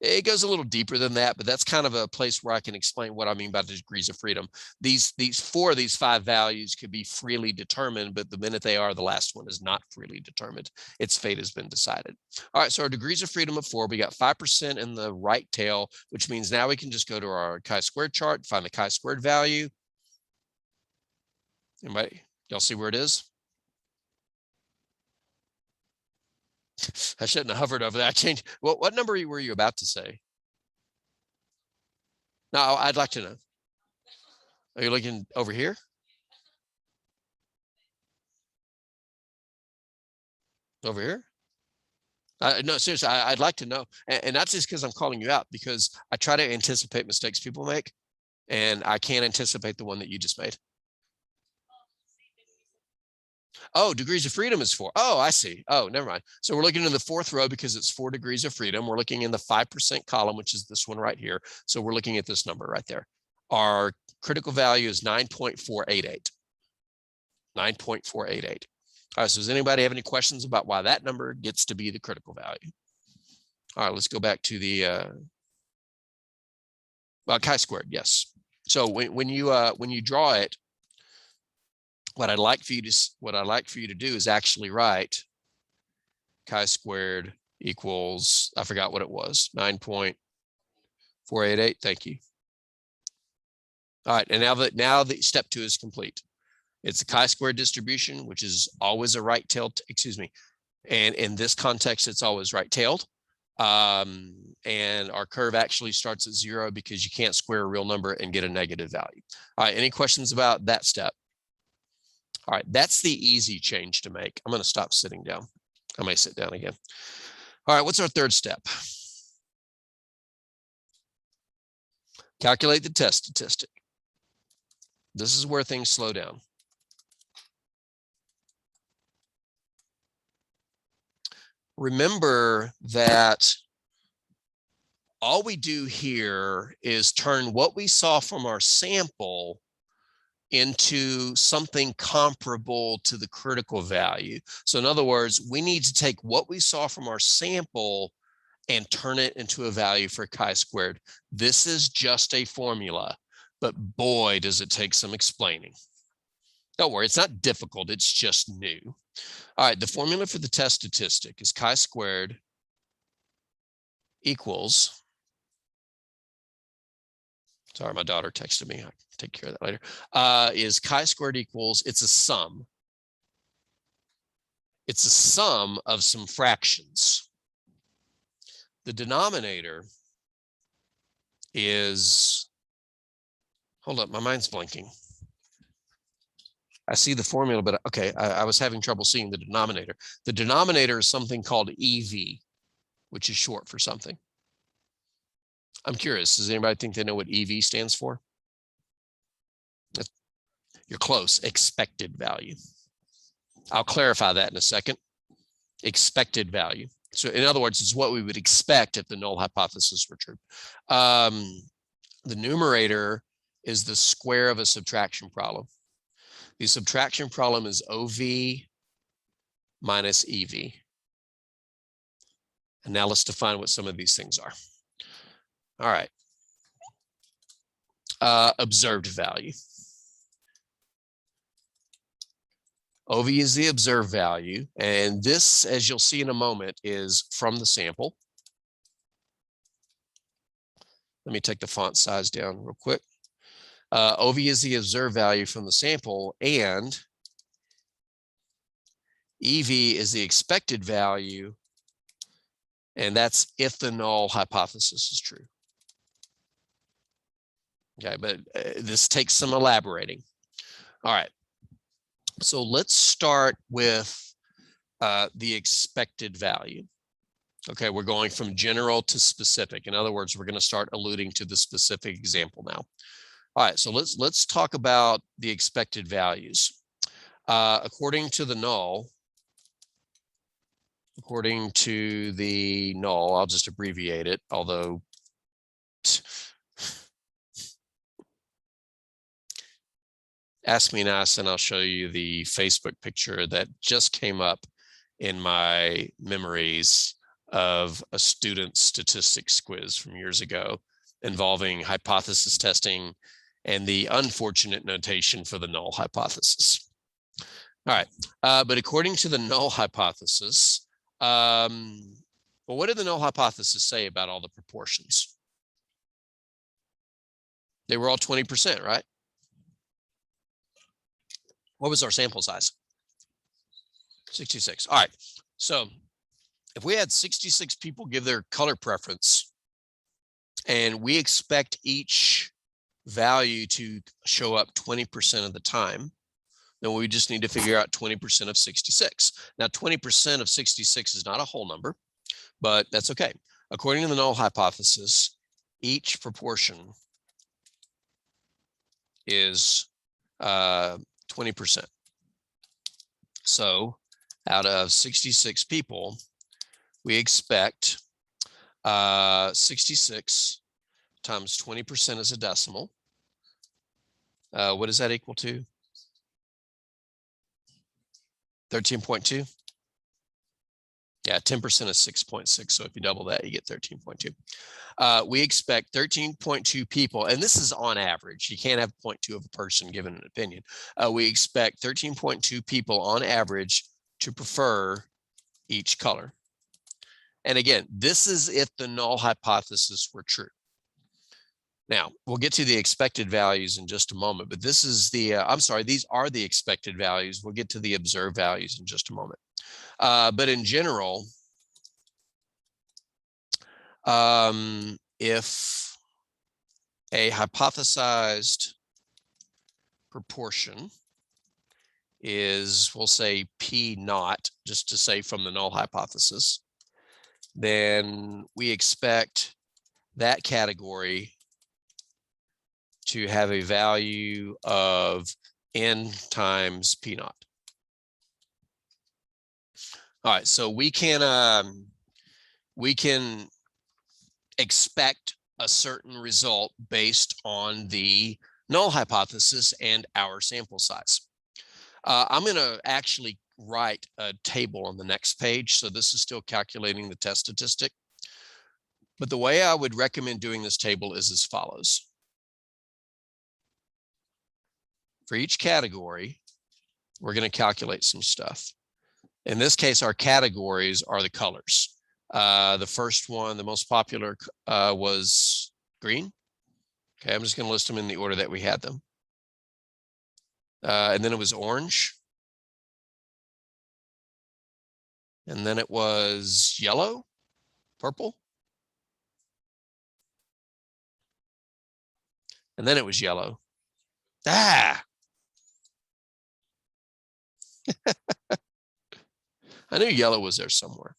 It goes a little deeper than that, but that's kind of a place where I can explain what I mean by the degrees of freedom. These 4 of these 5 values could be freely determined, but the minute they are, the last one is not freely determined. Its fate has been decided. All right, so our degrees of freedom of 4, we got 5% in the right tail, which means now we can just go to our chi-squared chart, find the chi-squared value. Anybody, y'all see where it is? I shouldn't have hovered over that. I changed. What number were you about to say? No, I'd like to know. Are you looking over here? Over here? No, seriously, I'd like to know. And that's just because I'm calling you out, because I try to anticipate mistakes people make, and I can't anticipate the one that you just made. Oh, degrees of freedom is 4. Oh, I see. Oh, never mind. So we're looking in the 4th row because it's 4 degrees of freedom. We're looking in the 5% column, which is this one right here. So we're looking at this number right there. Our critical value is 9.488. 9.488. All right, so does anybody have any questions about why that number gets to be the critical value? All right, let's go back to the chi-squared, yes. So when you draw it, what I'd like for you to do is actually write chi-squared equals, I forgot what it was, 9.488. Thank you. All right, and now the step 2 is complete. It's a chi-squared distribution, which is always a right-tailed, excuse me. And in this context, it's always right-tailed. And our curve actually starts at 0 because you can't square a real number and get a negative value. All right, any questions about that step? All right, that's the easy change to make. I'm going to stop sitting down. I may sit down again. All right, what's our third step? Calculate the test statistic. This is where things slow down. Remember that all we do here is turn what we saw from our sample into something comparable to the critical value. So in other words, we need to take what we saw from our sample and turn it into a value for chi-squared. This is just a formula, but boy, does it take some explaining. Don't worry, it's not difficult, it's just new. All right, the formula for the test statistic is chi-squared equals, sorry, my daughter texted me, I'll take care of that later, is chi-squared equals, it's a sum. It's a sum of some fractions. The denominator is, hold up, my mind's blinking. I see the formula, but okay, I was having trouble seeing the denominator. The denominator is something called EV, which is short for something. I'm curious, does anybody think they know what EV stands for? You're close, expected value. I'll clarify that in a second. Expected value. So in other words, it's what we would expect if the null hypothesis were true. The numerator is the square of a subtraction problem. The subtraction problem is OV minus EV. And now let's define what some of these things are. All right. Observed value. OV is the observed value. And this, as you'll see in a moment, is from the sample. Let me take the font size down real quick. OV is the observed value from the sample, and EV is the expected value, and that's if the null hypothesis is true. Okay, but this takes some elaborating. All right, so let's start with the expected value. Okay, we're going from general to specific. In other words, we're going to start alluding to the specific example now. All right, so let's talk about the expected values. According to the null, I'll just abbreviate it, although ask me nice and I'll show you the Facebook picture that just came up in my memories of a student statistics quiz from years ago involving hypothesis testing and the unfortunate notation for the null hypothesis. All right, but according to the null hypothesis, well, what did the null hypothesis say about all the proportions? They were all 20%, right? What was our sample size? 66. All right, so if we had 66 people give their color preference and we expect each value to show up 20% of the time, then we just need to figure out 20% of 66. Now, 20% of 66 is not a whole number, but that's okay. According to the null hypothesis, each proportion is 20%. So out of 66 people, we expect 66 times 20% as a decimal. What does that equal to? 13.2. Yeah, 10% is 6.6. So if you double that, you get 13.2. We expect 13.2 people, and this is on average. You can't have 0.2 of a person given an opinion. We expect 13.2 people on average to prefer each color. And again, this is if the null hypothesis were true. Now, we'll get to the expected values in just a moment, but this is the, I'm sorry, these are the expected values. We'll get to the observed values in just a moment. But in general, if a hypothesized proportion is, we'll say P naught, just to say from the null hypothesis, then we expect that category to have a value of n times P naught. All right, so we can expect a certain result based on the null hypothesis and our sample size. I'm going to actually write a table on the next page. So this is still calculating the test statistic. But the way I would recommend doing this table is as follows. For each category, we're going to calculate some stuff. In this case, our categories are the colors. The first one, the most popular, was green. Okay, I'm just going to list them in the order that we had them. And then it was orange. And then it was yellow, purple. And then it was yellow. Ah! I knew yellow was there somewhere.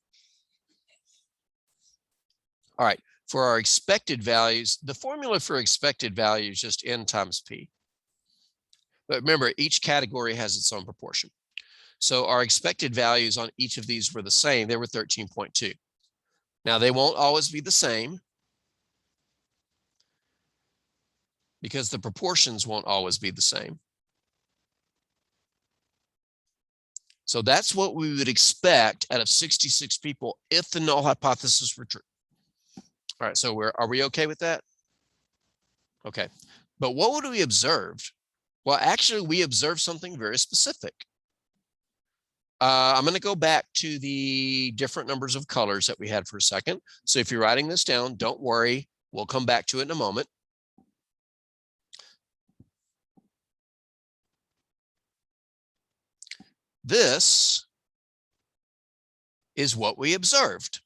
All right, for our expected values, the formula for expected value is just n times p. But remember, each category has its own proportion. So our expected values on each of these were the same. They were 13.2. Now, they won't always be the same because the proportions won't always be the same. So that's what we would expect out of 66 people if the null hypothesis were true. All right, so are we okay with that? Okay, but what would we observe? Well, actually, we observed something very specific. I'm going to go back to the different numbers of colors that we had for a second. So if you're writing this down, don't worry. We'll come back to it in a moment. This is what we observed.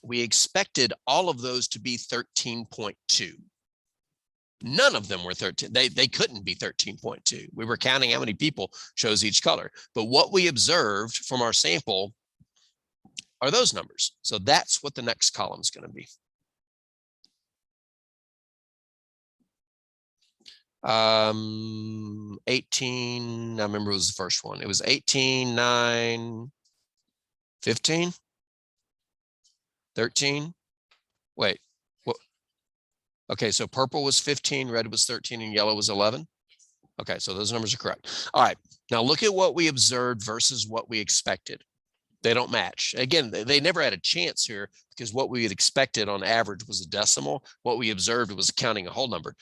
We expected all of those to be 13.2. None of them were 13. They couldn't be 13.2. We were counting how many people chose each color. But what we observed from our sample are those numbers. So that's what the next column is going to be. 18, I remember it was the first one. It was 18, 9, 15, 13. Wait, what? Okay, so purple was 15, red was 13, and yellow was 11. Okay, so those numbers are correct. All right, now look at what we observed versus what we expected. They don't match. Again, they never had a chance here because what we had expected on average was a decimal. What we observed was counting a whole number.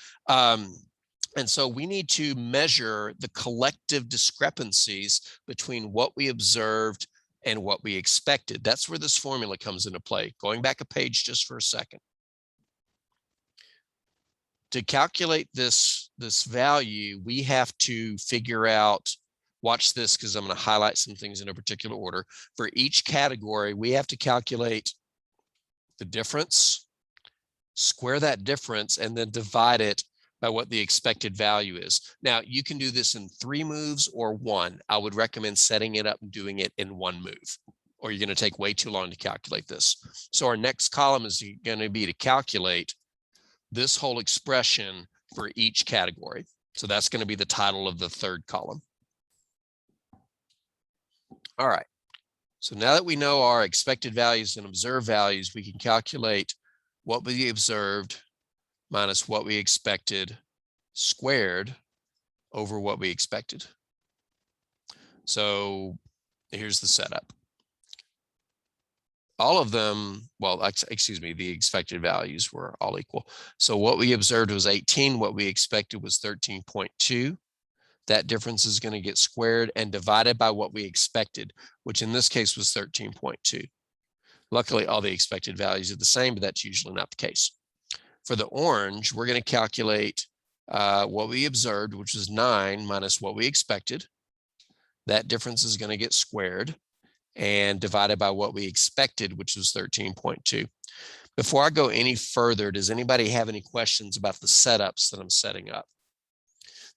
And so we need to measure the collective discrepancies between what we observed and what we expected. That's where this formula comes into play. Going back a page just for a second. To calculate this value, we have to figure out, watch this because I'm going to highlight some things in a particular order. For each category, we have to calculate the difference, square that difference, and then divide it by what the expected value is. Now, you can do this in 3 moves or 1. I would recommend setting it up and doing it in 1 move, or you're going to take way too long to calculate this. So our next column is going to be to calculate this whole expression for each category. So that's going to be the title of the 3rd column. All right. So now that we know our expected values and observed values, we can calculate what we observed minus what we expected squared over what we expected. So here's the setup. all of them, well, excuse me, the expected values were all equal. So what we observed was 18. What we expected was 13.2. That difference is going to get squared and divided by what we expected, which in this case was 13.2. Luckily, all the expected values are the same, but that's usually not the case. For the orange, we're going to calculate what we observed, which was 9 minus what we expected. That difference is going to get squared and divided by what we expected, which was 13.2. Before I go any further, does anybody have any questions about the setups that I'm setting up?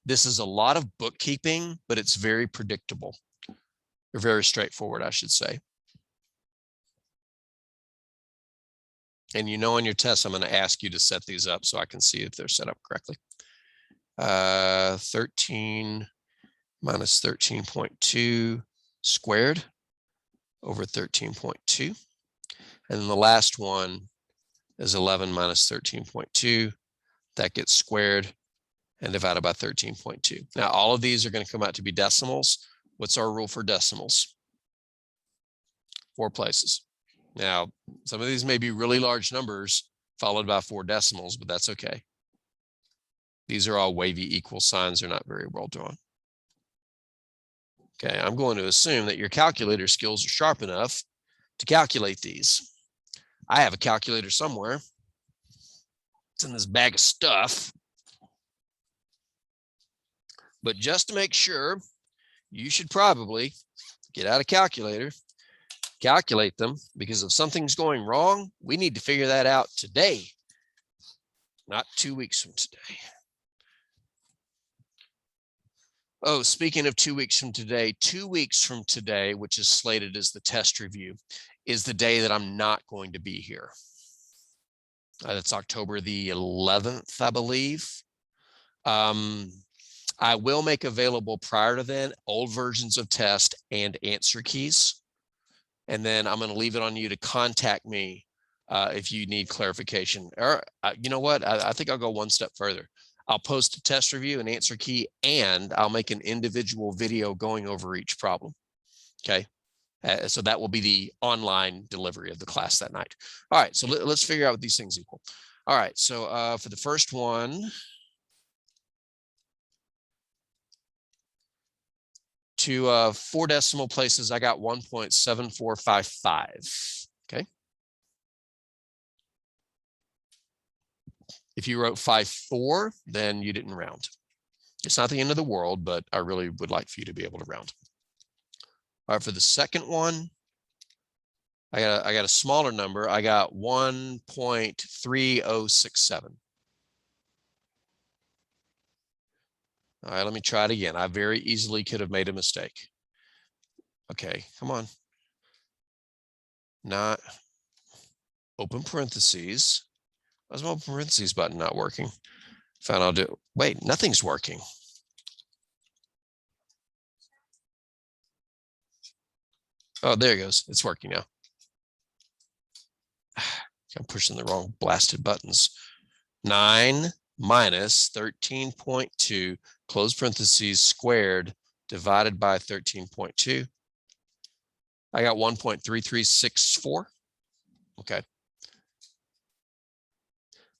This is a lot of bookkeeping, but it's very predictable, or very straightforward, I should say. And you know, on your test, I'm going to ask you to set these up so I can see if they're set up correctly. 13 minus 13.2 squared over 13.2. And then the last one is 11 minus 13.2. That gets squared and divided by 13.2. Now, all of these are going to come out to be decimals. What's our rule for decimals? 4 places. Now, some of these may be really large numbers followed by 4 decimals, but that's okay. These are all wavy equal signs. They're not very well drawn. Okay, I'm going to assume that your calculator skills are sharp enough to calculate these. I have a calculator somewhere. It's in this bag of stuff. But just to make sure, you should probably get out a calculator, calculate them, because if something's going wrong, we need to figure that out today, not 2 weeks from today. Oh, speaking of 2 weeks from today, 2 weeks from today, which is slated as the test review, is the day that I'm not going to be here. That's October the 11th, I believe. I will make available prior to then old versions of test and answer keys. And then I'm going to leave it on you to contact me if you need clarification. Or you know what? I think I'll go one step further. I'll post a test review, an answer key, and I'll make an individual video going over each problem. Okay. So that will be the online delivery of the class that night. All right. So let's figure out what these things equal. All right. So for the first one, to 4 decimal places, I got 1.7455. Okay. If you wrote 5.4, then you didn't round. It's not the end of the world, but I really would like for you to be able to round. All right, for the second one, I got a smaller number. I got 1.3067. All right, let me try it again. I very easily could have made a mistake. Okay, come on. Not open parentheses. Why is my open parentheses button not working? Found I'll do. Wait, nothing's working. Oh, there it goes. It's working now. I'm pushing the wrong blasted buttons. 9 minus 13.2 close parentheses squared divided by 13.2. I got 1.3364. Okay.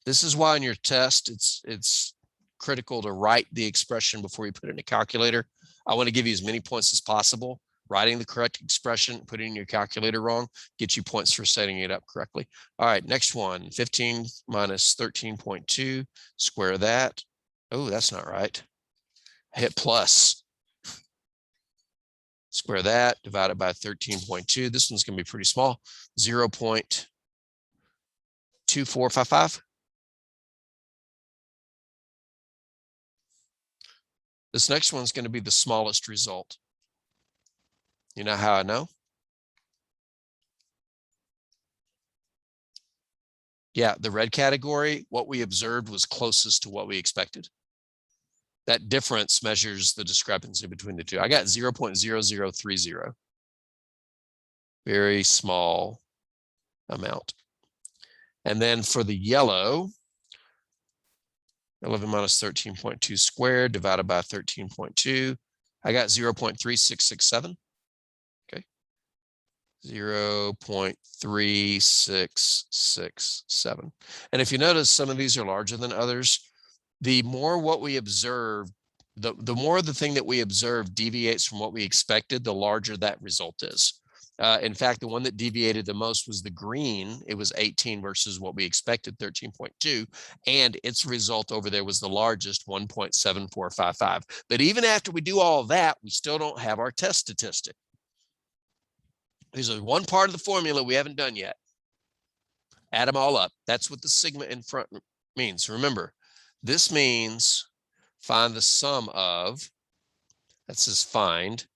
This is why on your test, it's critical to write the expression before you put it in a calculator. I want to give you as many points as possible. Writing the correct expression, putting in your calculator wrong, gets you points for setting it up correctly. All right, next one, 15 minus 13.2, square that. Oh, that's not right. Hit plus. Square that, divided by 13.2. This one's going to be pretty small, 0.2455. This next one's going to be the smallest result. You know how I know? Yeah, the red category, what we observed was closest to what we expected. That difference measures the discrepancy between the two. I got 0.0030. Very small amount. And then for the yellow, 11 minus 13.2 squared divided by 13.2, I got 0.3667. Okay. 0.3667. And if you notice, some of these are larger than others. The more what we observe, the more the thing that we observe deviates from what we expected, the larger that result is. In fact, the one that deviated the most was the green. It was 18 versus what we expected, 13.2. And its result over there was the largest, 1.7455. But even after we do all of that, we still don't have our test statistic. There's one part of the formula we haven't done yet. Add them all up. That's what the sigma in front means. Remember, this means find the sum of, that says find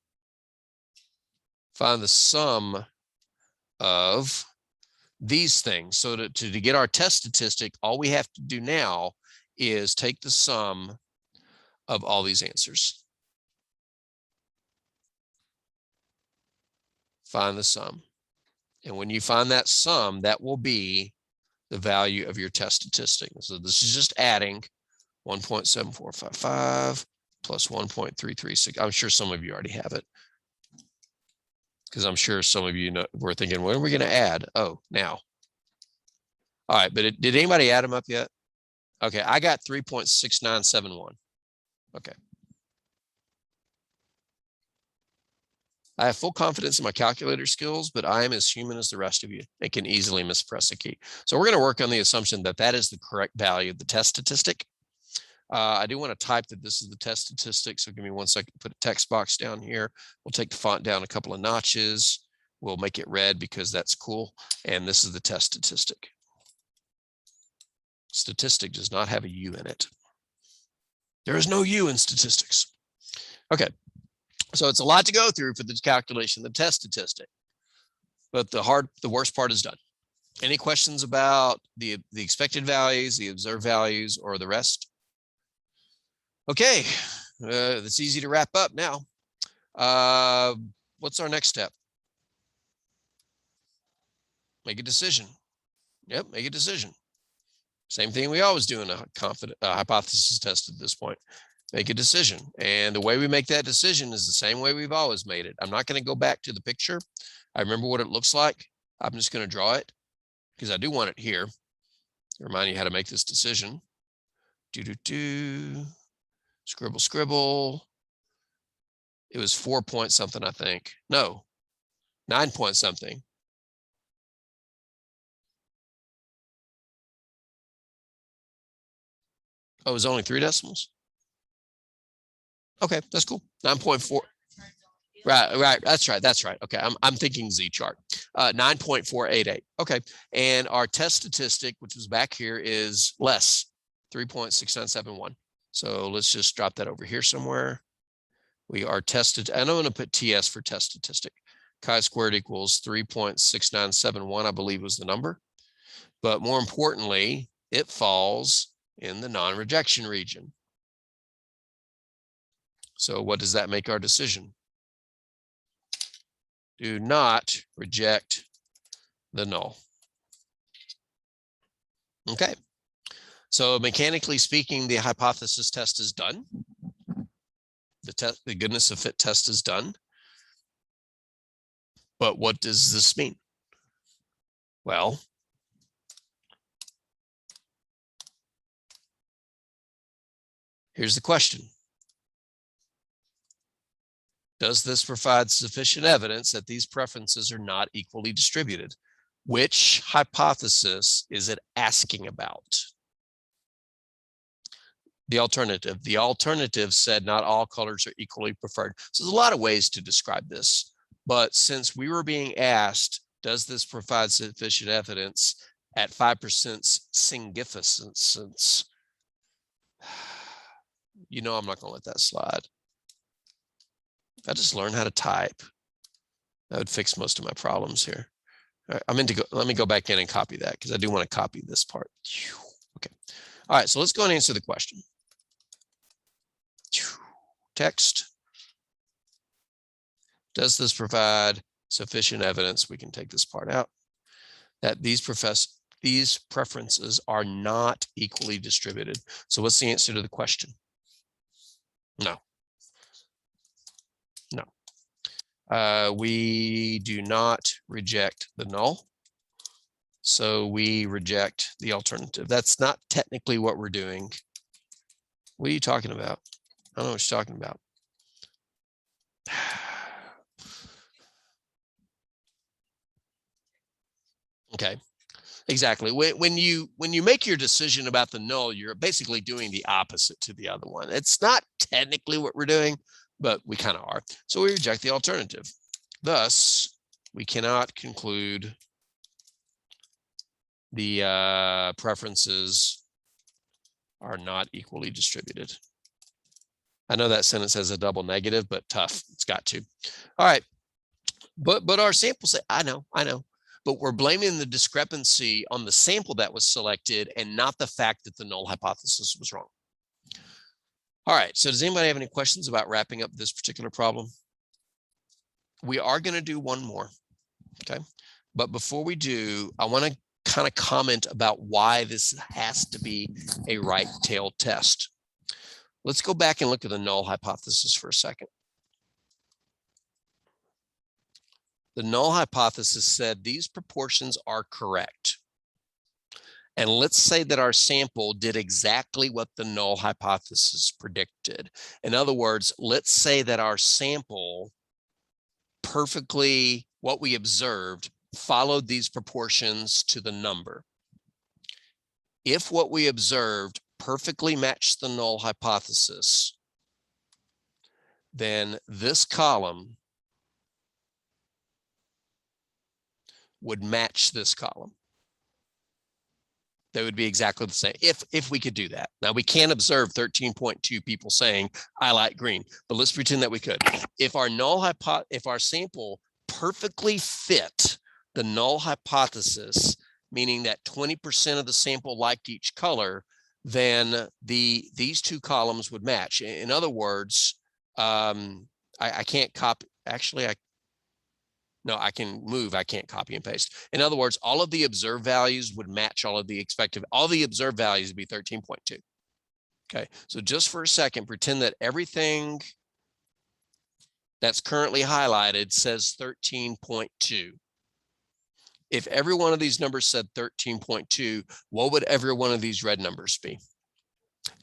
the sum of these things. So to get our test statistic, all we have to do now is take the sum of all these answers. Find the sum. And when you find that sum, that will be the value of your test statistic. So this is just adding 1.7455 plus 1.336. I'm sure some of you already have it, because I'm sure some of you were thinking, when are we going to add? Oh, now. All right, but did anybody add them up yet? Okay, I got 3.6971. Okay. I have full confidence in my calculator skills, but I am as human as the rest of you and can easily mispress a key. So we're going to work on the assumption that that is the correct value of the test statistic. I do want to type that this is the test statistic. So give me 1 second, put a text box down here. We'll take the font down a couple of notches. We'll make it red because that's cool. And this is the test statistic. Statistic does not have a U in it. There is no U in statistics. Okay. So it's a lot to go through for this calculation, the test statistic, but the worst part is done. Any questions about the expected values, the observed values, or the rest? Okay, that's easy to wrap up now. What's our next step? Make a decision. Yep, make a decision. Same thing we always do in a hypothesis test at this point. Make a decision. And the way we make that decision is the same way we've always made it. I'm not going to go back to the picture. I remember what it looks like. I'm just going to draw it because I do want it here. Remind you how to make this decision. Scribble, scribble. It was 4 point something, I think. No, 9 point something. Oh, it was only 3 decimals? Okay, that's cool. 9.4. Right. That's right. Okay, I'm thinking Z chart. 9.488. Okay, and our test statistic, which was back here, is less, 3.6971. So let's just drop that over here somewhere. We are tested, and I'm going to put TS for test statistic. Chi-squared equals 3.6971, I believe was the number. But more importantly, it falls in the non-rejection region. So what does that make our decision? Do not reject the null. Okay. So mechanically speaking, the hypothesis test is done. The goodness of fit test is done. But what does this mean? Well, here's the question. Does this provide sufficient evidence that these preferences are not equally distributed? Which hypothesis is it asking about? The alternative. The alternative said not all colors are equally preferred. So there's a lot of ways to describe this. But since we were being asked, does this provide sufficient evidence at 5% significance? You know, I'm not going to let that slide. If I just learn how to type, that would fix most of my problems here. All right, let me go back in and copy that because I do want to copy this part. Okay. All right, so let's go and answer the question. Text. Does this provide sufficient evidence? We can take this part out. That these preferences are not equally distributed. So what's the answer to the question? No. No. We do not reject the null. So we reject the alternative. That's not technically what we're doing. What are you talking about? I don't know what you're talking about. Okay, exactly. When you make your decision about the null, you're basically doing the opposite to the other one. It's not technically what we're doing, but we kind of are. So we reject the alternative. Thus, we cannot conclude the preferences are not equally distributed. I know that sentence has a double negative, but tough. It's got to. All right. But our sample say, I know, but we're blaming the discrepancy on the sample that was selected and not the fact that the null hypothesis was wrong. All right. So does anybody have any questions about wrapping up this particular problem? We are going to do one more. Okay. But before we do, I want to kind of comment about why this has to be a right tail test. Let's go back and look at the null hypothesis for a second. The null hypothesis said these proportions are correct. And let's say that our sample did exactly what the null hypothesis predicted. In other words, let's say that our sample perfectly, what we observed, followed these proportions to the number. If what we observed perfectly matched the null hypothesis, then this column would match this column. They would be exactly the same if we could do that. Now we can't observe 13.2 people saying I like green, but let's pretend that we could. If our sample perfectly fit the null hypothesis, meaning that 20% of the sample liked each color, then these two columns would match. In other words, I can't copy. Actually, I can move. I can't copy and paste. In other words, all of the observed values would match all of the expected. All the observed values would be 13.2. Okay, so just for a second, pretend that everything that's currently highlighted says 13.2. If every one of these numbers said 13.2, what would every one of these red numbers be?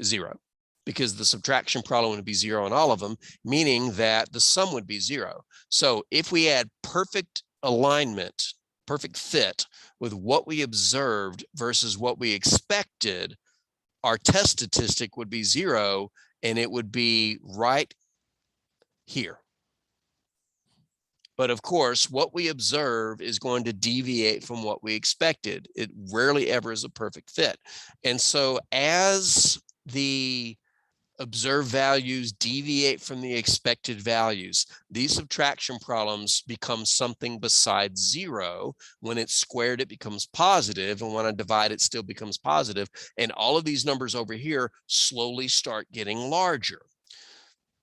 0. Because the subtraction problem would be 0 on all of them, meaning that the sum would be 0. So if we had perfect alignment, perfect fit with what we observed versus what we expected, our test statistic would be 0, and it would be right here. But of course, what we observe is going to deviate from what we expected. It rarely ever is a perfect fit. And so as the observed values deviate from the expected values, these subtraction problems become something besides 0. When it's squared, it becomes positive, and when I divide, it still becomes positive. And all of these numbers over here slowly start getting larger.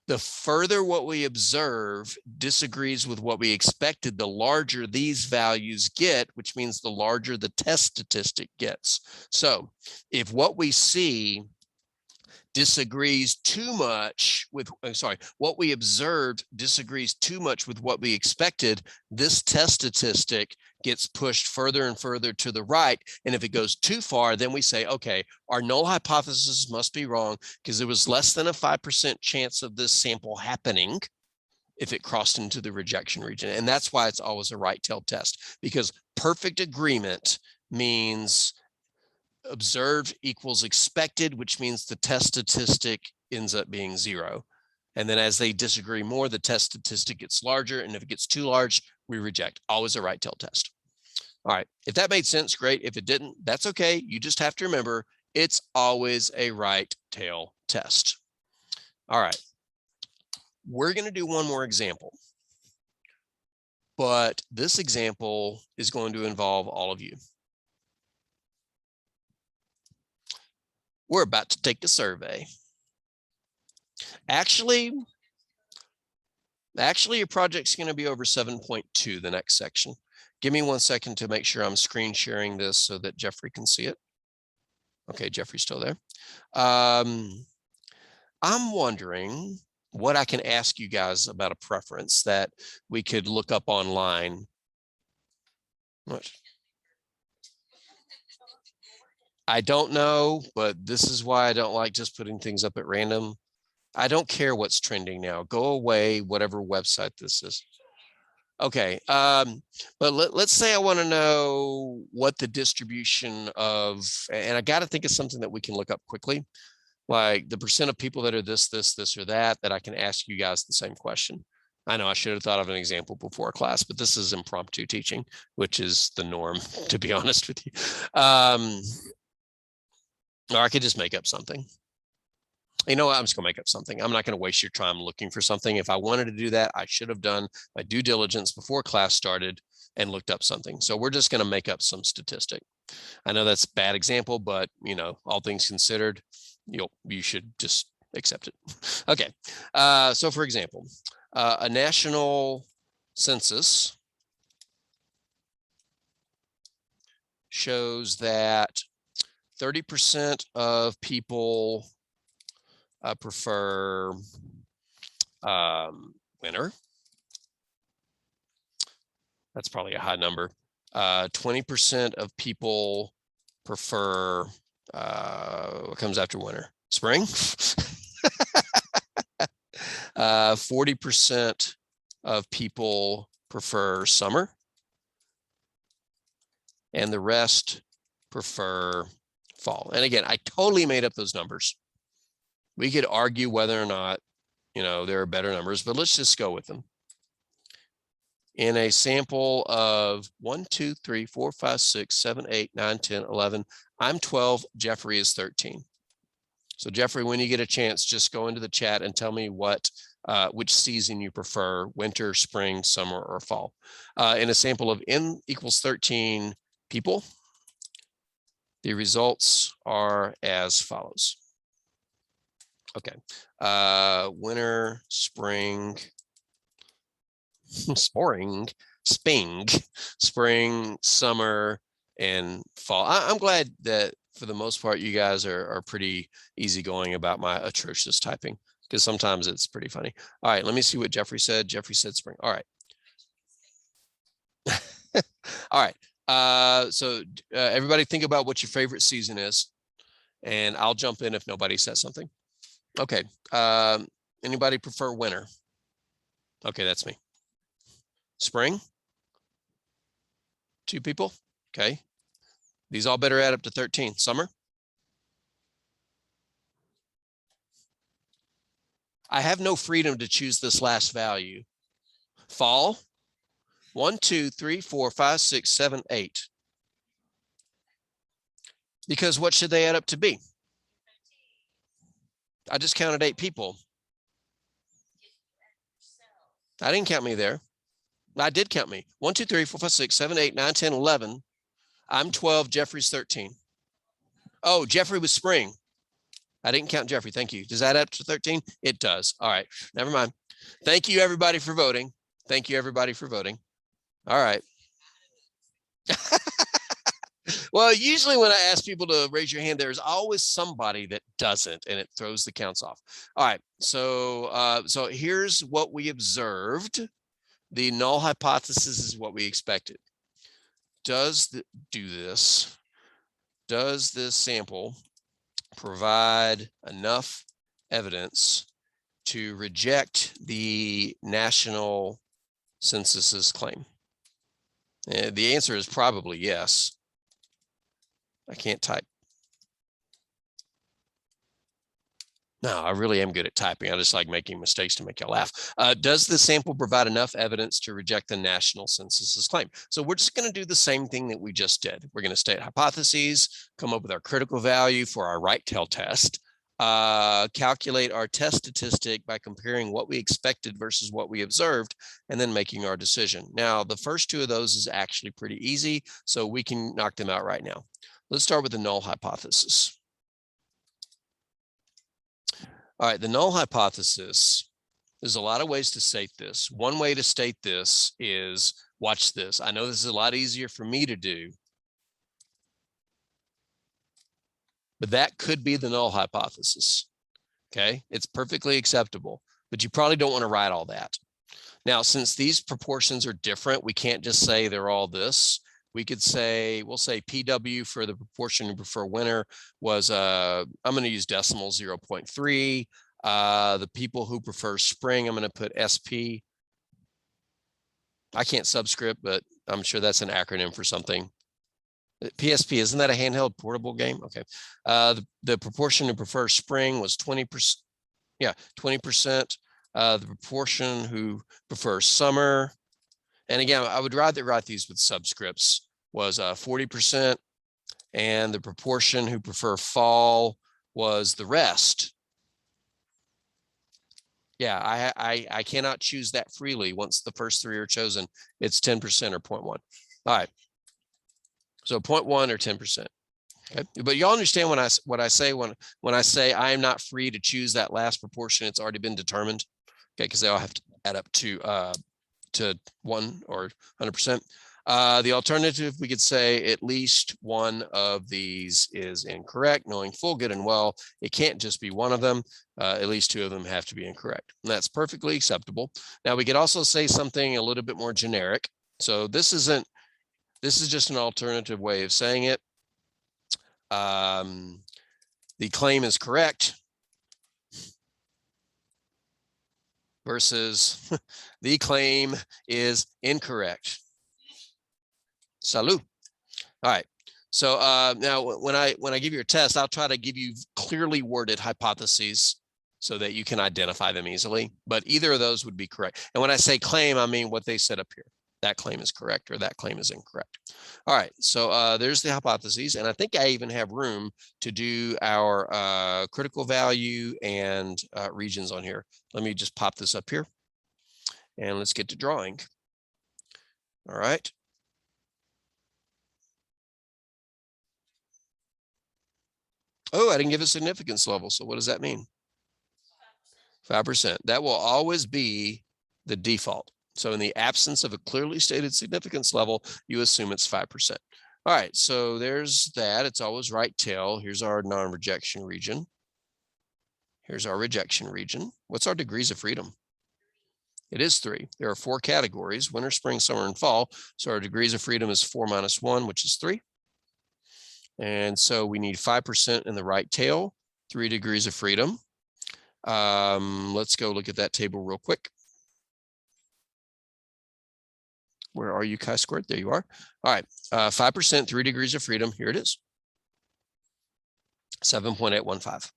The further what we observe disagrees with what we expected, the larger these values get, which means the larger the test statistic gets. So if what we see disagrees too much with, what we observed disagrees too much with what we expected, this test statistic gets pushed further and further to the right. And if it goes too far, then we say, okay, our null hypothesis must be wrong because there was less than a 5% chance of this sample happening if it crossed into the rejection region. And that's why it's always a right tail test, because perfect agreement means observed equals expected, which means the test statistic ends up being 0. And then as they disagree more, the test statistic gets larger. And if it gets too large, we reject. Always a right tail test. All right. If that made sense, great. If it didn't, that's okay. You just have to remember it's always a right tail test. All right. We're going to do one more example. But this example is going to involve all of you. We're about to take a survey. Actually, your project's going to be over 7.2, the next section. Give me 1 second to make sure I'm screen sharing this so that Jeffrey can see it. Okay, Jeffrey's still there. I'm wondering what I can ask you guys about a preference that we could look up online. What? I don't know, but this is why I don't like just putting things up at random. I don't care what's trending now. Go away, whatever website this is. Okay, but let's say I want to know what the distribution of, and I got to think of something that we can look up quickly, like the percent of people that are this, or that I can ask you guys the same question. I know I should have thought of an example before class, but this is impromptu teaching, which is the norm, to be honest with you. Or I could just make up something. You know what? I'm just going to make up something. I'm not going to waste your time looking for something. If I wanted to do that, I should have done my due diligence before class started and looked up something. So we're just going to make up some statistic. I know that's a bad example, but you know, all things considered, you should just accept it. Okay. So for example, a national census shows that 30% of people prefer winter. That's probably a high number. 20% of people prefer what comes after winter? Spring. 40% of people prefer summer, and the rest prefer fall. And again, I totally made up those numbers. We could argue whether or not, you know, there are better numbers, but let's just go with them. In a sample of 1, 2, 3, 4, 5, 6, 7, 8, 9, 10, 11, I'm 12, Jeffrey is 13. So Jeffrey, when you get a chance, just go into the chat and tell me which season you prefer, winter, spring, summer, or fall. In a sample of n equals 13 people, the results are as follows. Okay, winter, spring, spring, summer, and fall. I'm glad that for the most part, you guys are pretty easygoing about my atrocious typing, because sometimes it's pretty funny. All right, let me see what Jeffrey said. Jeffrey said spring. All right. All right. So everybody think about what your favorite season is, and I'll jump in if nobody says something. Okay. Anybody prefer winter? Okay, that's me. Spring? 2 people. Okay. These all better add up to 13. Summer? I have no freedom to choose this last value. Fall? 1, 2, 3, 4, 5, 6, 7, 8. Because what should they add up to be? I just counted 8 people. I didn't count me there. I did count me. 1, 2, 3, 4, 5, 6, 7, 8, 9, 10, 11. I'm 12. Jeffrey's 13. Oh, Jeffrey was spring. I didn't count Jeffrey. Thank you. Does that add up to 13? It does. All right. Never mind. Thank you, everybody, for voting. Thank you, everybody, for voting. All right. Well, usually when I ask people to raise your hand, there's always somebody that doesn't, and it throws the counts off. All right. So, so here's what we observed. The null hypothesis is what we expected. Does this sample provide enough evidence to reject the national census's claim? And the answer is probably yes. I can't type. No, I really am good at typing. I just like making mistakes to make you laugh. Does the sample provide enough evidence to reject the national census's claim? So we're just going to do the same thing that we just did. We're going to state hypotheses, come up with our critical value for our right tail test, calculate our test statistic by comparing what we expected versus what we observed, and then making our decision. Now, the first 2 of those is actually pretty easy, so we can knock them out right now. Let's start with the null hypothesis. All right, the null hypothesis, there's a lot of ways to state this. One way to state this is, watch this. I know this is a lot easier for me to do, but that could be the null hypothesis. Okay, it's perfectly acceptable. but you probably don't want to write all that. Now, since these proportions are different, we can't just say they're all this. We could say, we'll say PW for the proportion you prefer winter was, I'm going to use decimal 0.3. The people who prefer spring, I'm going to put SP. I can't subscript, but I'm sure that's an acronym for something. PSP, isn't that a handheld portable game? Okay. The proportion who prefer spring was 20%. Yeah, 20%. The proportion who prefers summer, and again, I would rather write these with subscripts, was 40%. And the proportion who prefer fall was the rest. Yeah, I cannot choose that freely. Once the first three are chosen, it's 10% or 0.1. All right. So 0.1 or 10%. Okay. But y'all understand what I say when I say I am not free to choose that last proportion. It's already been determined. Okay, because they all have to add up to 1 or 100%. The alternative, we could say at least one of these is incorrect. Knowing full good and well, it can't just be one of them. At least two of them have to be incorrect. And that's perfectly acceptable. Now we could also say something a little bit more generic. So this is just an alternative way of saying it. The claim is correct versus the claim is incorrect. Salud. All right. So now when I give you a test, I'll try to give you clearly worded hypotheses so that you can identify them easily. But either of those would be correct. And when I say claim, I mean what they said up here. That claim is correct or that claim is incorrect. All right, so there's the hypotheses. And I think I even have room to do our critical value and regions on here. Let me just pop this up here and let's get to drawing. All right. Oh, I didn't give a significance level. So what does that mean? 5%. That will always be the default. So in the absence of a clearly stated significance level, you assume it's 5%. All right, so there's that. It's always right tail. Here's our non-rejection region. Here's our rejection region. What's our degrees of freedom? It is 3. There are 4 categories: winter, spring, summer, and fall. So our degrees of freedom is 4 minus 1, which is 3. And so we need 5% in the right tail, 3 degrees of freedom. Let's go look at that table real quick. Where are you, chi-squared? There you are. All right, 5%, 3 degrees of freedom. Here it is, 7.815.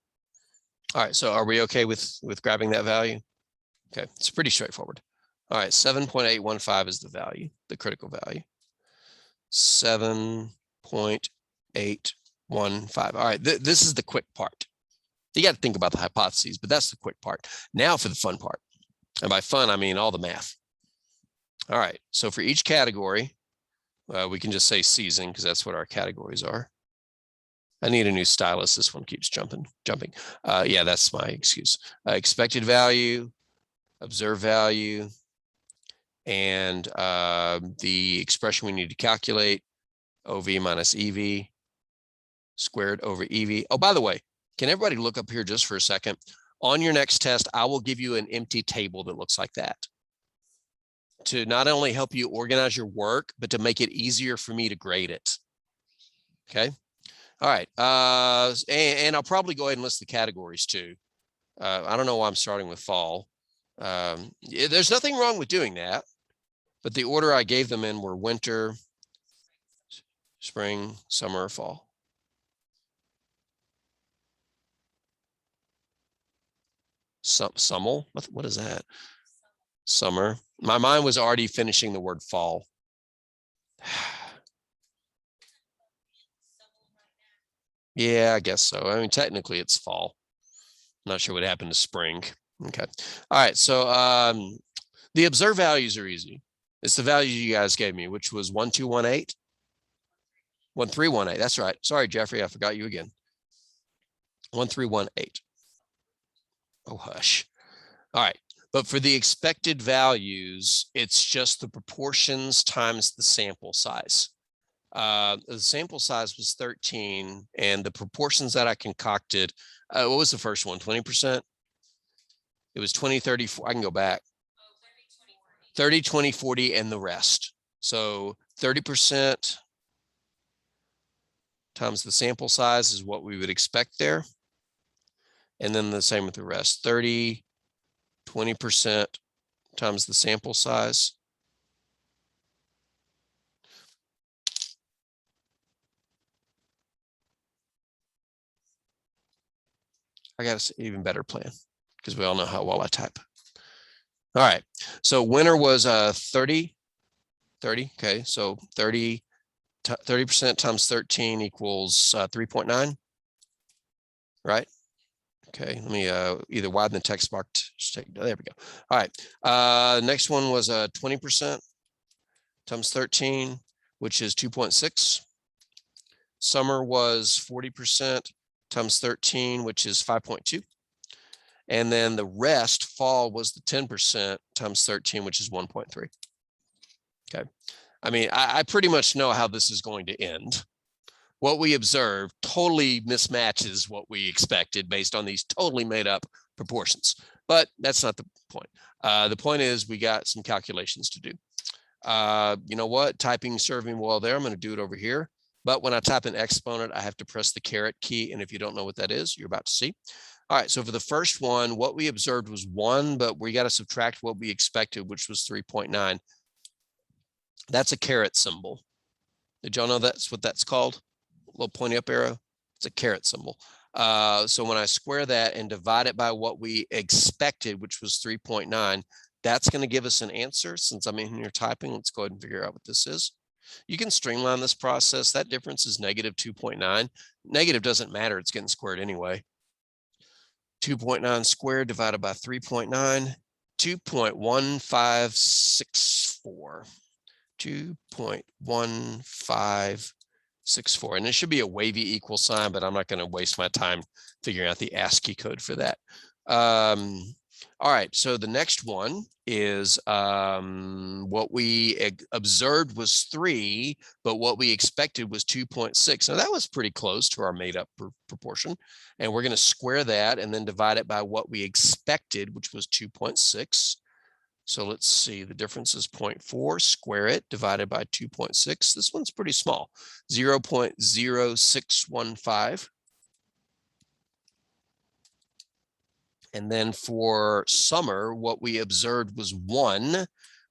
All right, so are we okay with grabbing that value? Okay, it's pretty straightforward. All right, 7.815 is the value, the critical value. 7.815. All right, this is the quick part. You got to think about the hypotheses, but that's the quick part. Now for the fun part. And by fun, I mean all the math. All right, so for each category, we can just say season because that's what our categories are. I need a new stylus. This one keeps jumping. Yeah, that's my excuse. Expected value, observed value, and the expression we need to calculate, OV minus EV squared over EV. Oh, by the way, can everybody look up here just for a second? On your next test, I will give you an empty table that looks like that to not only help you organize your work, but to make it easier for me to grade it. Okay. All right. And I'll probably go ahead and list the categories too. I don't know why I'm starting with fall. There's nothing wrong with doing that, but the order I gave them in were winter, spring, summer, fall. Summel? What is that? Summer. My mind was already finishing the word fall. Yeah, I guess so. I mean, technically it's fall. I'm not sure what happened to spring. Okay. All right. So the observed values are easy. It's the values you guys gave me, which was 1218. 1318. That's right. Sorry, Jeffrey. I forgot you again. 1318. Oh, hush. All right. But for the expected values, it's just the proportions times the sample size. The sample size was 13, and the proportions that I concocted, what was the first one, 20%? It was 20, 30, I can go back. 30, 20, 40, and the rest. So 30% times the sample size is what we would expect there. And then the same with the rest, 30, 20% times the sample size. I got an even better plan because we all know how well I type. All right, so winner was 30. Okay, so 30% times 13 equals 3.9, right? Okay, let me either widen the text box. There we go. All right, next one was 20% times 13, which is 2.6. Summer was 40% times 13, which is 5.2. And then the rest, fall, was the 10% times 13, which is 1.3. Okay. I mean, I pretty much know how this is going to end. What we observed totally mismatches what we expected based on these totally made up proportions. But that's not the point. The point is we got some calculations to do. You know what? Typing serving well there. I'm going to do it over here. But when I type an exponent, I have to press the caret key. And if you don't know what that is, you're about to see. All right, so for the first one, what we observed was 1, but we got to subtract what we expected, which was 3.9. That's a caret symbol. Did y'all know that's what that's called? A little pointy up arrow. It's a caret symbol. So when I square that and divide it by what we expected, which was 3.9, that's going to give us an answer. Since I'm in here typing, let's go ahead and figure out what this is. You can streamline this process. That difference is negative 2.9. Negative doesn't matter. It's getting squared anyway. 2.9 squared divided by 3.9, 2.1564. 2.1564. And it should be a wavy equal sign, but I'm not going to waste my time figuring out the ASCII code for that. All right, so the next one is what we observed was 3, but what we expected was 2.6. Now that was pretty close to our made up proportion. And we're going to square that and then divide it by what we expected, which was 2.6. So let's see, the difference is 0.4, square it, divided by 2.6. This one's pretty small, 0.0615. And then for summer, what we observed was 1.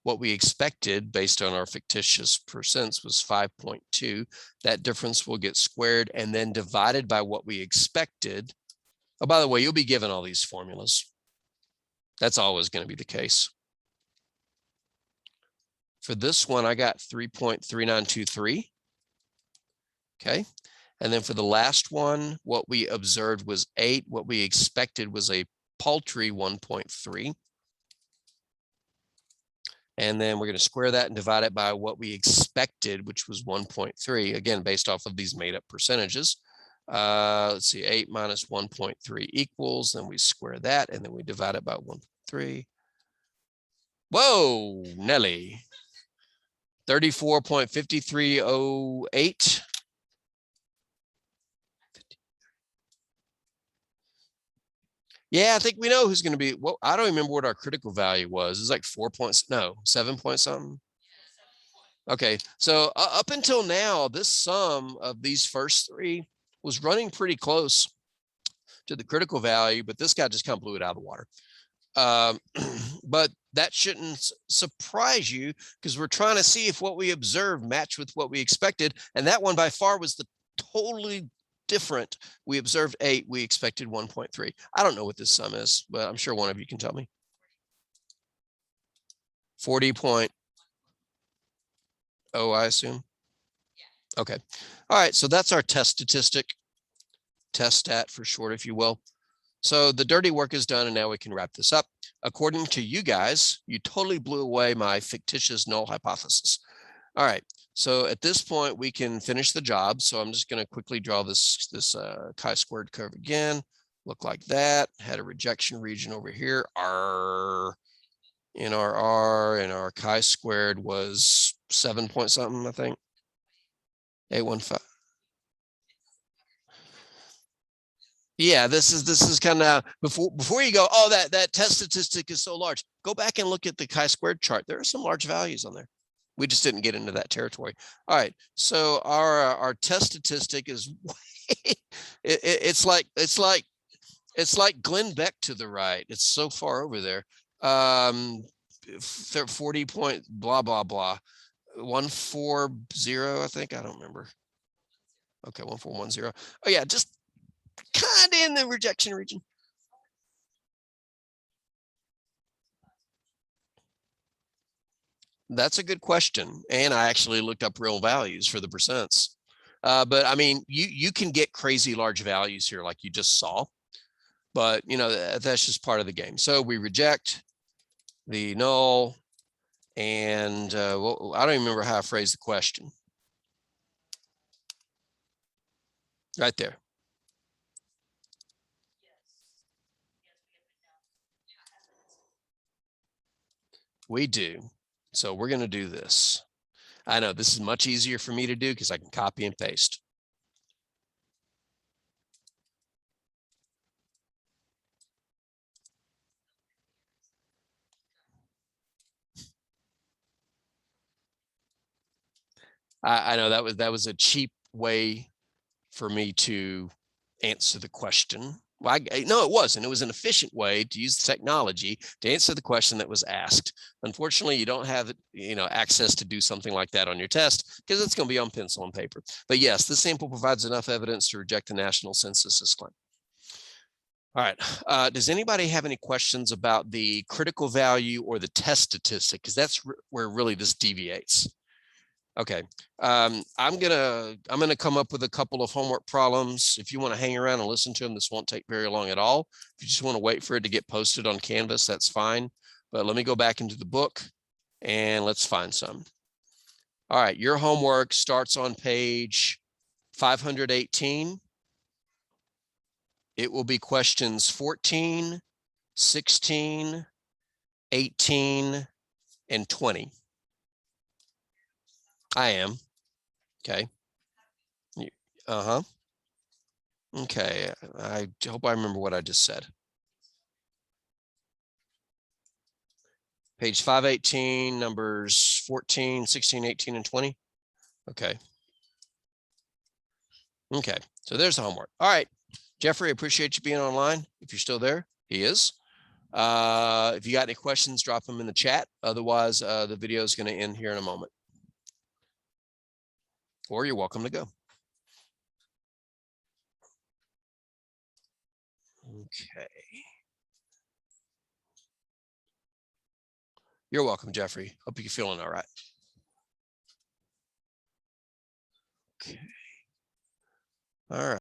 What we expected based on our fictitious percents was 5.2. That difference will get squared and then divided by what we expected. Oh, by the way, you'll be given all these formulas. That's always going to be the case. For this one, I got 3.3923. Okay. And then for the last one, what we observed was 8. What we expected was a paltry 1.3. And then we're going to square that and divide it by what we expected, which was 1.3, again, based off of these made up percentages. Let's see, 8 minus 1.3 equals, then we square that, and then we divide it by 1.3. Whoa, Nelly. 34.5308. Yeah, I think we know who's going to be. Well, I don't remember what our critical value was. It's like 4 points. No, 7 point something. Okay, so up until now, this sum of these first 3 was running pretty close to the critical value, but this guy just kind of blew it out of the water. But that shouldn't surprise you because we're trying to see if what we observed matched with what we expected. And that one by far was the totally different. We observed 8, we expected 1.3. I don't know what this sum is, but I'm sure one of you can tell me. 40.0, I assume. Okay. All right. So that's our test statistic, test stat for short, if you will. So the dirty work is done, and now we can wrap this up. According to you guys, you totally blew away my fictitious null hypothesis. All right. So at this point, we can finish the job. So I'm just going to quickly draw this chi-squared curve again. Look like that. Had a rejection region over here. R in our R, and our chi-squared was 7 point something, I think. 815. Yeah, this is kind of before you go, oh, that test statistic is so large. Go back and look at the chi-squared chart. There are some large values on there. We just didn't get into that territory. All right, so our test statistic is it's like Glenn Beck to the right. It's so far over there. 40 point blah blah blah 140, I think. I don't remember. Okay, 1410. Oh yeah, just kind of in the rejection region. That's a good question. And I actually looked up real values for the percents. But I mean, you can get crazy large values here like you just saw, but you know, that's just part of the game. So we reject the null, and well, I don't even remember how I phrased the question. Right there. We do. So we're going to do this. I know this is much easier for me to do because I can copy and paste. I know that was a cheap way for me to answer the question. Well, no, it wasn't. It was an efficient way to use the technology to answer the question that was asked. Unfortunately, you don't have access to do something like that on your test because it's going to be on pencil and paper. But yes, this sample provides enough evidence to reject the national census's claim. All right. Does anybody have any questions about the critical value or the test statistic? Because that's where really this deviates. Okay. I'm gonna come up with a couple of homework problems. If you want to hang around and listen to them, this won't take very long at all. If you just want to wait for it to get posted on Canvas, that's fine. But let me go back into the book and let's find some. All right, your homework starts on page 518. It will be questions 14, 16, 18, and 20. I am. Okay. Uh-huh. Okay. I hope I remember what I just said. Page 518, numbers 14, 16, 18, and 20. Okay. Okay. So there's the homework. All right. Jeffrey, appreciate you being online. If you're still there, he is. If you got any questions, drop them in the chat. Otherwise, the video is going to end here in a moment. Or you're welcome to go. Okay. You're welcome, Jeffrey. Hope you're feeling all right. Okay. All right.